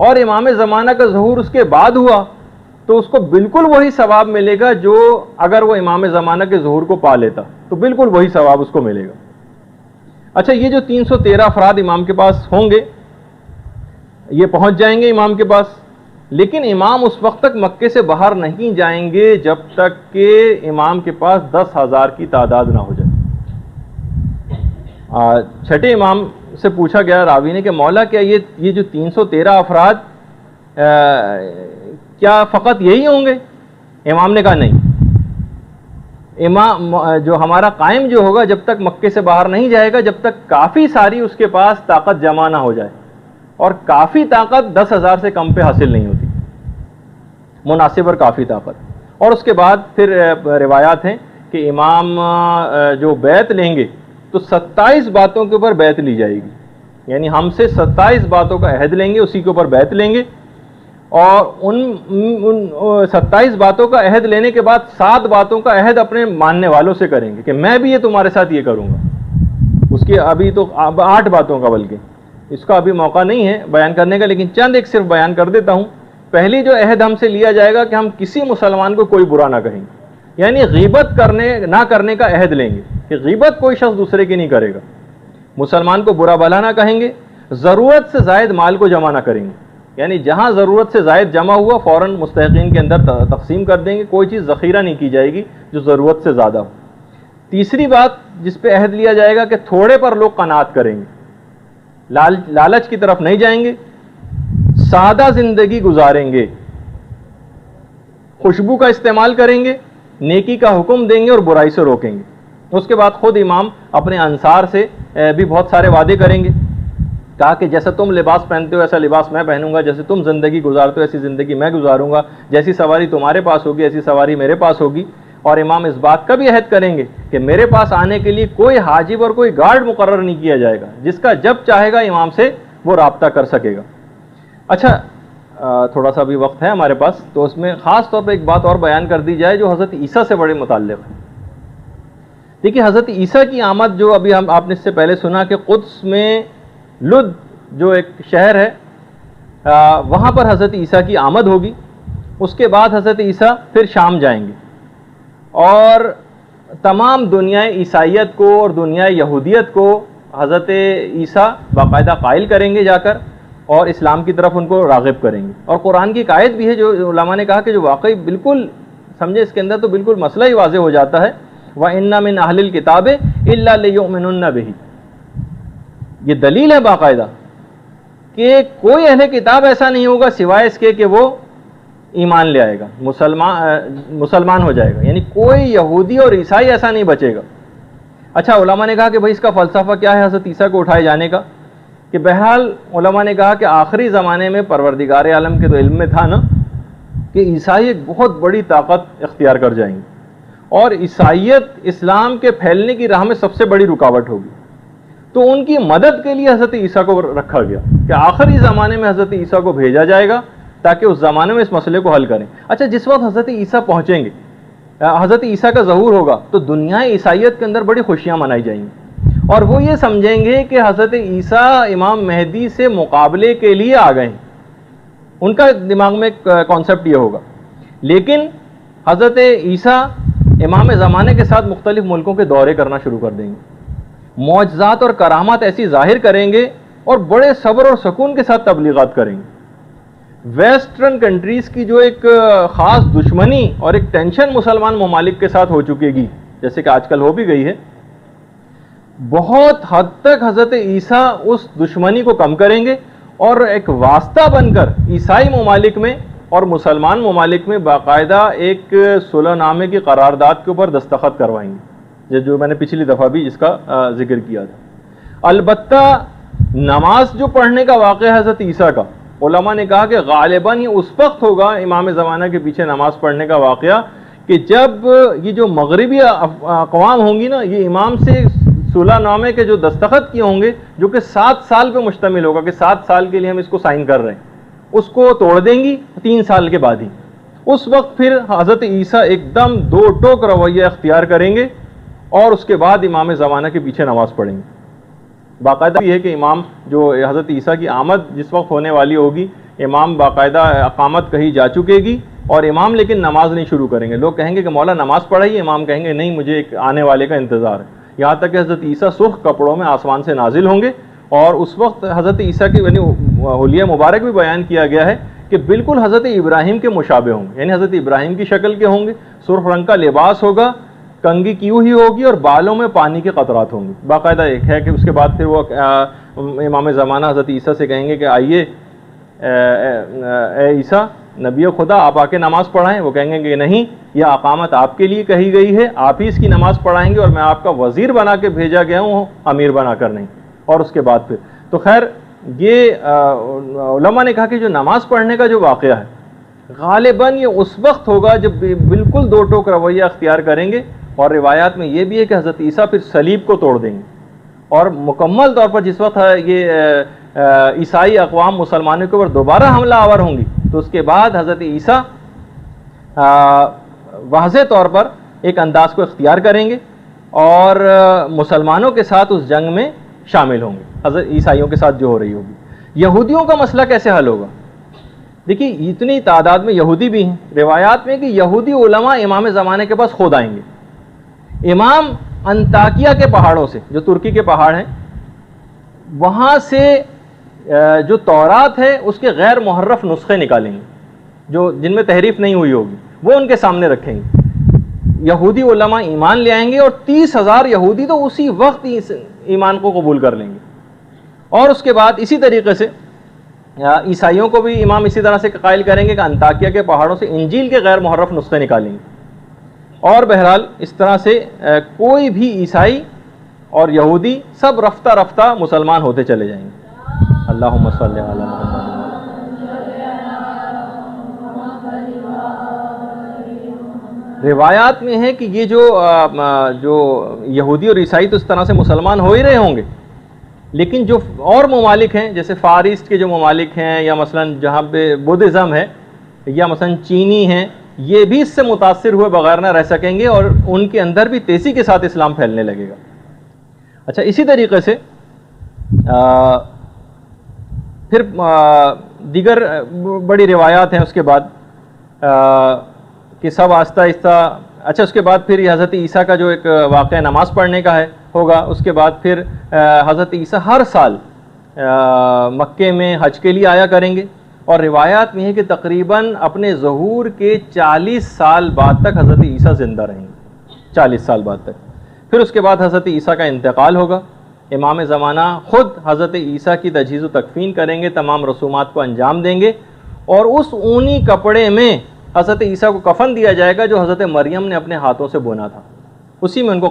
S1: اور امام زمانہ کا ظہور اس کے بعد ہوا تو اس کو بالکل وہی ثواب ملے گا جو اگر وہ امام زمانہ کے ظہور کو پا لیتا، تو بالکل وہی ثواب اس کو ملے گا۔ اچھا، یہ جو 313 افراد امام کے پاس ہوں گے، یہ پہنچ جائیں گے امام کے پاس، لیکن امام اس وقت تک مکے سے باہر نہیں جائیں گے جب تک کہ امام کے پاس 10,000 کی تعداد نہ ہو جائے۔ چھٹے امام سے پوچھا گیا راوی نے کہ مولا کیا یہ جو 313 افراد کیا فقط یہی ہوں گے؟ امام نے کہا نہیں، امام جو ہمارا قائم جو ہوگا جب تک مکے سے باہر نہیں جائے گا جب تک کافی ساری اس کے پاس طاقت جمع نہ ہو جائے، اور کافی طاقت 10,000 سے کم پہ حاصل نہیں ہوتی، مناسب اور کافی طاقت۔ اور اس کے بعد پھر روایات ہیں کہ امام جو بیعت لیں گے تو 27 باتوں کے اوپر بیعت لی جائے گی، یعنی ہم سے 27 باتوں کا عہد لیں گے، اسی کے اوپر بیعت لیں گے، اور ان 27 باتوں کا عہد لینے کے بعد 7 باتوں کا عہد اپنے ماننے والوں سے کریں گے کہ میں بھی یہ تمہارے ساتھ یہ کروں گا۔ اس کی ابھی تو 8 باتوں کا، بلکہ اس کا ابھی موقع نہیں ہے بیان کرنے کا، لیکن چند ایک صرف بیان کر دیتا ہوں۔ پہلی جو عہد ہم سے لیا جائے گا کہ ہم کسی مسلمان کو کوئی برا نہ کہیں گے، یعنی غیبت نہ کرنے کا عہد لیں گے کہ غیبت کوئی شخص دوسرے کی نہیں کرے گا، مسلمان کو برا بھلا نہ کہیں گے، ضرورت سے زائد مال کو جمع نہ کریں گے، یعنی جہاں ضرورت سے زائد جمع ہوا فوراً مستحقین کے اندر تقسیم کر دیں گے، کوئی چیز ذخیرہ نہیں کی جائے گی جو ضرورت سے زیادہ ہو۔ تیسری بات جس پہ عہد لیا جائے گا کہ تھوڑے پر لوگ قناعت کریں گے، لالچ کی طرف نہیں جائیں گے، سادہ زندگی گزاریں گے، خوشبو کا استعمال کریں گے، نیکی کا حکم دیں گے اور برائی سے روکیں گے۔ اس کے بعد خود امام اپنے انصار سے بھی بہت سارے وعدے کریں گے، کہا کہ جیسا تم لباس پہنتے ہو ایسا لباس میں پہنوں گا، جیسے تم زندگی گزارتے ہو ایسی زندگی میں گزاروں گا، جیسی سواری تمہارے پاس ہوگی ایسی سواری میرے پاس ہوگی۔ اور امام اس بات کا بھی عہد کریں گے کہ میرے پاس آنے کے لیے کوئی حاجب اور کوئی گارڈ مقرر نہیں کیا جائے گا، جس کا جب چاہے گا امام سے وہ رابطہ کر سکے گا۔ اچھا، تھوڑا سا بھی وقت ہے ہمارے پاس، تو اس میں خاص طور پہ ایک بات اور بیان کر دی جائے جو حضرت عیسیٰ سے بڑے متعلق ہے۔ دیکھیے، حضرت عیسیٰ کی آمد جو ابھی آپ نے اس سے پہلے سنا کہ قدس میں لد جو ایک شہر ہے وہاں پر حضرت عیسیٰ کی آمد ہوگی، اس کے بعد حضرت عیسیٰ پھر شام جائیں گے، اور تمام دنیا عیسائیت کو اور دنیا یہودیت کو حضرت عیسیٰ باقاعدہ قائل کریں گے جا کر، اور اسلام کی طرف ان کو راغب کریں گے۔ اور قرآن کی ایک آیت بھی ہے جو علماء نے کہا کہ جو واقعی بالکل سمجھے، اس کے اندر تو بالکل مسئلہ ہی واضح ہو جاتا ہے، وَإِنَّ مِنْ أَهْلِ الْكِتَابِ إِلَّا لِيُؤْمِنُنَّ بِهِ، یہ دلیل ہے باقاعدہ کہ کوئی اہل کتاب ایسا نہیں ہوگا سوائے اس کے کہ وہ ایمان لے آئے گا، مسلمان ہو جائے گا، یعنی کوئی یہودی اور عیسائی ایسا نہیں بچے گا۔ اچھا، علماء نے کہا کہ بھائی اس کا فلسفہ کیا ہے حضرت عیسیٰ کو اٹھائے جانے کا، کہ بہرحال علماء نے کہا کہ آخری زمانے میں پروردگار عالم کے تو علم میں تھا نا کہ عیسائی ایک بہت بڑی طاقت اختیار کر جائیں گے اور عیسائیت اسلام کے پھیلنے کی راہ میں سب سے بڑی رکاوٹ ہوگی. تو ان کی مدد کے لیے حضرت عیسیٰ کو رکھا گیا کہ آخری زمانے میں حضرت عیسیٰ کو بھیجا جائے گا تاکہ اس زمانے میں اس مسئلے کو حل کریں. اچھا جس وقت حضرت عیسیٰ پہنچیں گے, حضرت عیسیٰ کا ظہور ہوگا, تو دنیا عیسائیت کے اندر بڑی خوشیاں منائی جائیں گی اور وہ یہ سمجھیں گے کہ حضرت عیسیٰ امام مہدی سے مقابلے کے لیے آ گئے ہیں. ان کا دماغ میں کانسیپٹ یہ ہوگا. لیکن حضرت عیسیٰ امام زمانے کے ساتھ مختلف ملکوں کے دورے کرنا شروع کر دیں گے, معجزات اور کرامات ایسی ظاہر کریں گے اور بڑے صبر اور سکون کے ساتھ تبلیغات کریں گے. ویسٹرن کنٹریز کی جو ایک خاص دشمنی اور ایک ٹینشن مسلمان ممالک کے ساتھ ہو چکے گی, جیسے کہ آج کل ہو بھی گئی ہے, بہت حد تک حضرت عیسیٰ اس دشمنی کو کم کریں گے اور ایک واسطہ بن کر عیسائی ممالک میں اور مسلمان ممالک میں باقاعدہ ایک صلح نامے کی قرارداد کے اوپر دستخط کروائیں گے, جو میں نے پچھلی دفعہ بھی اس کا ذکر کیا تھا. البتہ نماز جو پڑھنے کا واقعہ حضرت عیسیٰ کا, علماء نے کہا کہ غالباً یہ اس وقت ہوگا امام زمانہ کے پیچھے نماز پڑھنے کا واقعہ کہ جب یہ جو مغربی اقوام ہوں گی نا, یہ امام سے صلح نامے کے جو دستخط کیے ہوں گے جو کہ 7 سال پہ مشتمل ہوگا کہ 7 سال کے لیے ہم اس کو سائن کر رہے ہیں, اس کو توڑ دیں گی 3 سال کے بعد ہی. اس وقت پھر حضرت عیسیٰ ایک دم دو ٹوک رویہ اختیار کریں گے اور اس کے بعد امام زمانہ کے پیچھے نماز پڑھیں گے. باقاعدہ یہ ہے کہ امام جو حضرت عیسیٰ کی آمد جس وقت ہونے والی ہوگی, امام باقاعدہ اقامت کہیں جا چکے گی اور امام لیکن نماز نہیں شروع کریں گے. لوگ کہیں گے کہ مولا نماز پڑھائیے, امام کہیں گے نہیں مجھے ایک آنے والے کا انتظار ہے. یہاں تک کہ حضرت عیسیٰ سرخ کپڑوں میں آسمان سے نازل ہوں گے اور اس وقت حضرت عیسیٰ کی حلیہ مبارک بھی بیان کیا گیا ہے کہ بالکل حضرت ابراہیم کے مشابہ ہوں گے, یعنی حضرت ابراہیم کی شکل کے ہوں گے, سرخ رنگ کا لباس ہوگا, کنگھی کی ہوئی ہوگی اور بالوں میں پانی کے قطرات ہوں گے. باقاعدہ ایک ہے کہ اس کے بعد پھر وہ امام زمانہ حضرت عیسیٰ سے کہیں گے کہ آئیے اے عیسیٰ نبی خدا آپ آ کے نماز پڑھائیں. وہ کہیں گے کہ نہیں, یہ اقامت آپ کے لیے کہی گئی ہے, آپ ہی اس کی نماز پڑھائیں گے اور میں آپ کا وزیر بنا کے بھیجا گیا ہوں, امیر بنا کر نہیں. اور اس کے بعد پھر تو خیر یہ علماء نے کہا کہ جو نماز پڑھنے کا جو واقعہ ہے غالباً یہ اس وقت ہوگا جب بالکل دو ٹوک رویہ اختیار کریں گے. اور روایات میں یہ بھی ہے کہ حضرت عیسیٰ پھر صلیب کو توڑ دیں گے اور مکمل طور پر جس وقت یہ عیسائی اقوام مسلمانوں کے اوپر دوبارہ حملہ آور ہوں گی تو اس کے بعد حضرت عیسیٰ واضح طور پر ایک انداز کو اختیار کریں گے اور مسلمانوں کے ساتھ اس جنگ میں شامل ہوں گے حضرت عیسائیوں کے ساتھ جو ہو رہی ہوگی. یہودیوں کا مسئلہ کیسے حل ہوگا؟ دیکھیے اتنی تعداد میں یہودی بھی ہیں, روایات میں کہ یہودی علماء امام زمانے کے پاس خود آئیں گے. امام انطاکیہ کے پہاڑوں سے, جو ترکی کے پہاڑ ہیں, وہاں سے جو تورات ہے اس کے غیر محرف نسخے نکالیں گے جو جن میں تحریف نہیں ہوئی ہوگی, وہ ان کے سامنے رکھیں گے. یہودی علماء ایمان لے آئیں گے اور 30,000 یہودی تو اسی وقت ایمان کو قبول کر لیں گے. اور اس کے بعد اسی طریقے سے عیسائیوں کو بھی امام اسی طرح سے قائل کریں گے کہ انطاکیہ کے پہاڑوں سے انجیل کے غیر محرف نسخے نکالیں گے. اور بہرحال اس طرح سے کوئی بھی عیسائی اور یہودی سب رفتہ رفتہ مسلمان ہوتے چلے جائیں گے. اللہم صلی علی محمد. روایات میں ہے کہ یہ جو یہودی اور عیسائی تو اس طرح سے مسلمان ہو ہی رہے ہوں گے, لیکن جو اور ممالک ہیں جیسے فار ایسٹ کے جو ممالک ہیں یا مثلا جہاں پہ بدھزم ہے یا مثلا چینی ہیں, یہ بھی اس سے متاثر ہوئے بغیر نہ رہ سکیں گے اور ان کے اندر بھی تیزی کے ساتھ اسلام پھیلنے لگے گا. اچھا اسی طریقے سے پھر دیگر بڑی روایات ہیں اس کے بعد کہ سب آہستہ آہستہ. اچھا اس کے بعد پھر یہ حضرت عیسیٰ کا جو ایک واقعہ نماز پڑھنے کا ہے ہوگا. اس کے بعد پھر حضرت عیسیٰ ہر سال مکے میں حج کے لیے آیا کریں گے اور روایات میں ہے کہ تقریباً اپنے ظہور کے 40 سال بعد تک حضرت عیسیٰ زندہ رہیں گے, 40 سال بعد تک. پھر اس کے بعد حضرت عیسیٰ کا انتقال ہوگا. امام زمانہ خود حضرت عیسیٰ کی تجہیز و تکفین کریں گے, تمام رسومات کو انجام دیں گے اور اس اونی کپڑے میں حضرت عیسیٰ کو کفن دیا جائے گا جو حضرت مریم نے اپنے ہاتھوں سے بنا تھا, اسی میں ان کو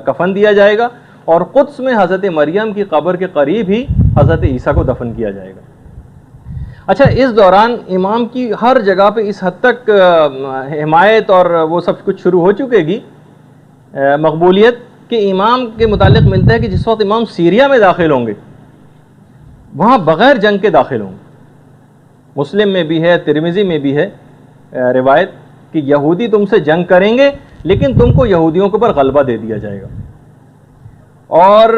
S1: کفن دیا جائے گا اور قدس میں حضرت مریم کی قبر کے قریب ہی حضرت عیسیٰ کو دفن کیا جائے گا. اچھا، اس دوران امام کی ہر جگہ پہ اس حد تک حمایت اور وہ سب کچھ شروع ہو چکے گی مقبولیت، کہ امام کے متعلق ملتا ہے کہ جس وقت امام سیریا میں داخل ہوں گے وہاں بغیر جنگ کے داخل ہوں گے۔ مسلم میں بھی ہے، ترمذی میں بھی ہے روایت کہ یہودی تم سے جنگ کریں گے لیکن تم کو یہودیوں کے اوپر غلبہ دے دیا جائے گا۔ اور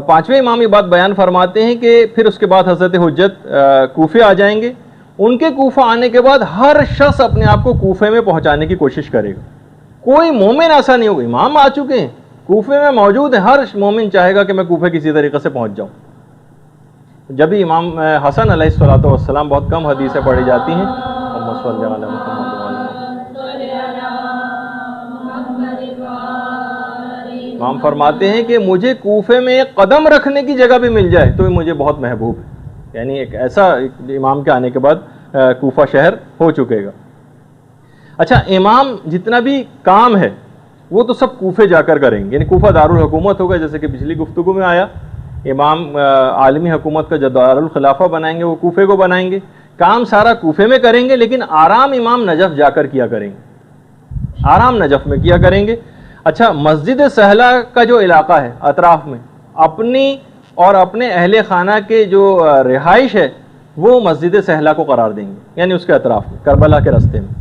S1: پانچویں امام یہ بات بیان فرماتے ہیں کہ پھر اس کے بعد حضرت حجت کوفے آ جائیں گے۔ ان کے کوفہ آنے کے بعد ہر شخص اپنے آپ کو کوفے میں پہنچانے کی کوشش کرے گا، کوئی مومن ایسا نہیں ہوگا۔ امام آ چکے ہیں، کوفے میں موجود ہیں، ہر مومن چاہے گا کہ میں کوفے کسی طریقے سے پہنچ جاؤں۔ جب بھی امام حسن علیہ الصلوۃ والسلام، بہت کم حدیثیں پڑھی جاتی ہیں، امام فرماتے ہیں کہ مجھے کوفے میں ایک قدم رکھنے کی جگہ بھی مل جائے تو مجھے بہت محبوب ہے، یعنی ایک ایسا امام کے آنے کے بعد کوفہ شہر ہو چکے گا۔ اچھا، امام جتنا بھی کام ہے وہ تو سب کوفے جا کر کریں گے، یعنی کوفہ دارالحکومت ہوگا، جیسے کہ پچھلی گفتگو میں آیا امام عالمی حکومت کا جو دارالخلافہ بنائیں گے وہ کوفے کو بنائیں گے، کام سارا کوفے میں کریں گے، لیکن آرام امام نجف جا کر کیا کریں گے، آرام نجف میں کیا کریں گے۔ اچھا، مسجد سہلہ کا جو علاقہ ہے اطراف میں، اپنی اور اپنے اہل خانہ کے جو رہائش ہے وہ مسجد سہلہ کو قرار دیں گے، یعنی اس کے اطراف میں، کربلا کے راستے میں۔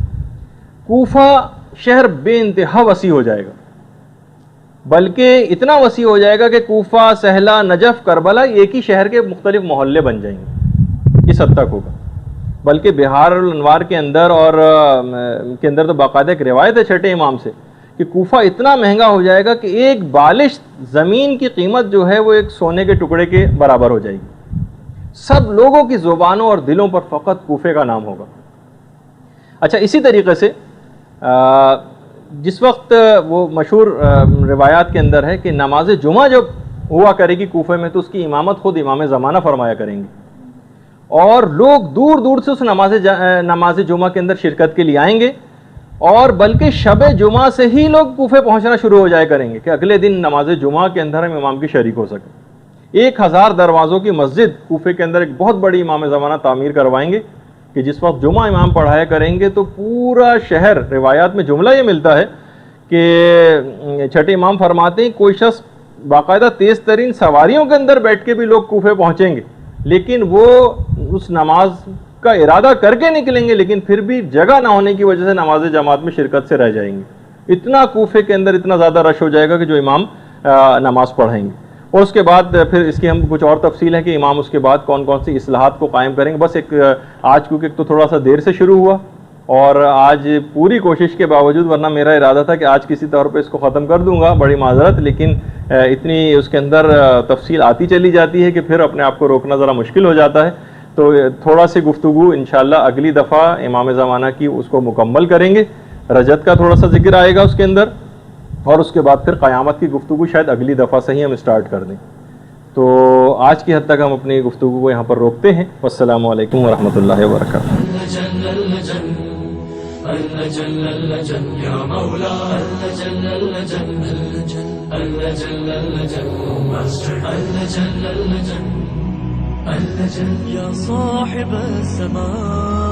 S1: کوفہ شہر بے انتہا وسیع ہو جائے گا، بلکہ اتنا وسیع ہو جائے گا کہ کوفہ، سہلہ، نجف، کربلا ایک ہی شہر کے مختلف محلے بن جائیں گے، اس حد تک ہوگا۔ بلکہ بہار الانوار کے اندر اور کے اندر تو باقاعدہ ایک روایت ہے چھٹے امام سے کہ کوفہ اتنا مہنگا ہو جائے گا کہ ایک بالش زمین کی قیمت جو ہے وہ ایک سونے کے ٹکڑے کے برابر ہو جائے گی۔ سب لوگوں کی زبانوں اور دلوں پر فقط کوفے کا نام ہوگا۔ اچھا، اسی طریقے سے جس وقت وہ مشہور روایات کے اندر ہے کہ نماز جمعہ جب ہوا کرے گی کوفے میں تو اس کی امامت خود امام زمانہ فرمایا کریں گے، اور لوگ دور دور سے اس نماز جمعہ کے اندر شرکت کے لیے آئیں گے، اور بلکہ شب جمعہ سے ہی لوگ کوفے پہنچنا شروع ہو جائے کریں گے کہ اگلے دن نماز جمعہ کے اندر ہم امام کی شریک ہو سکیں۔ 1000 دروازوں کی مسجد کوفے کے اندر ایک بہت بڑی امام زمانہ تعمیر کروائیں گے کہ جس وقت جمعہ امام پڑھایا کریں گے تو پورا شہر، روایات میں جملہ یہ ملتا ہے کہ چھٹے امام فرماتے ہیں کوئی شخص باقاعدہ تیز ترین سواریوں کے اندر بیٹھ کے بھی لوگ کوفے پہنچیں گے، لیکن وہ اس نماز کا ارادہ کر کے نکلیں گے لیکن پھر بھی جگہ نہ ہونے کی وجہ سے نماز جماعت میں شرکت سے رہ جائیں گے۔ اتنا کوفے کے اندر اتنا زیادہ رش ہو جائے گا کہ جو امام نماز پڑھائیں گے۔ اور اس کے بعد پھر اس کی ہم کچھ اور تفصیل ہے کہ امام اس کے بعد کون کون سی اصلاحات کو قائم کریں گے۔ بس ایک آج کیونکہ ایک تو تھوڑا سا دیر سے شروع ہوا اور آج پوری کوشش کے باوجود، ورنہ میرا ارادہ تھا کہ آج کسی طور پہ اس کو ختم کر دوں گا، بڑی معذرت، لیکن اتنی اس کے اندر تفصیل آتی چلی جاتی ہے کہ پھر اپنے آپ کو روکنا ذرا مشکل ہو جاتا ہے۔ تو تھوڑا سی گفتگو انشاءاللہ اگلی دفعہ امام زمانہ کی اس کو مکمل کریں گے۔ رجت کا تھوڑا سا ذکر آئے گا اس کے اندر، اور اس کے بعد پھر قیامت کی گفتگو شاید اگلی دفعہ سے ہی ہم اسٹارٹ کر دیں۔ تو آج کی حد تک ہم اپنی گفتگو کو یہاں پر روکتے ہیں۔ والسلام علیکم ورحمۃ اللہ وبرکاتہ۔
S2: يا صاحب السماء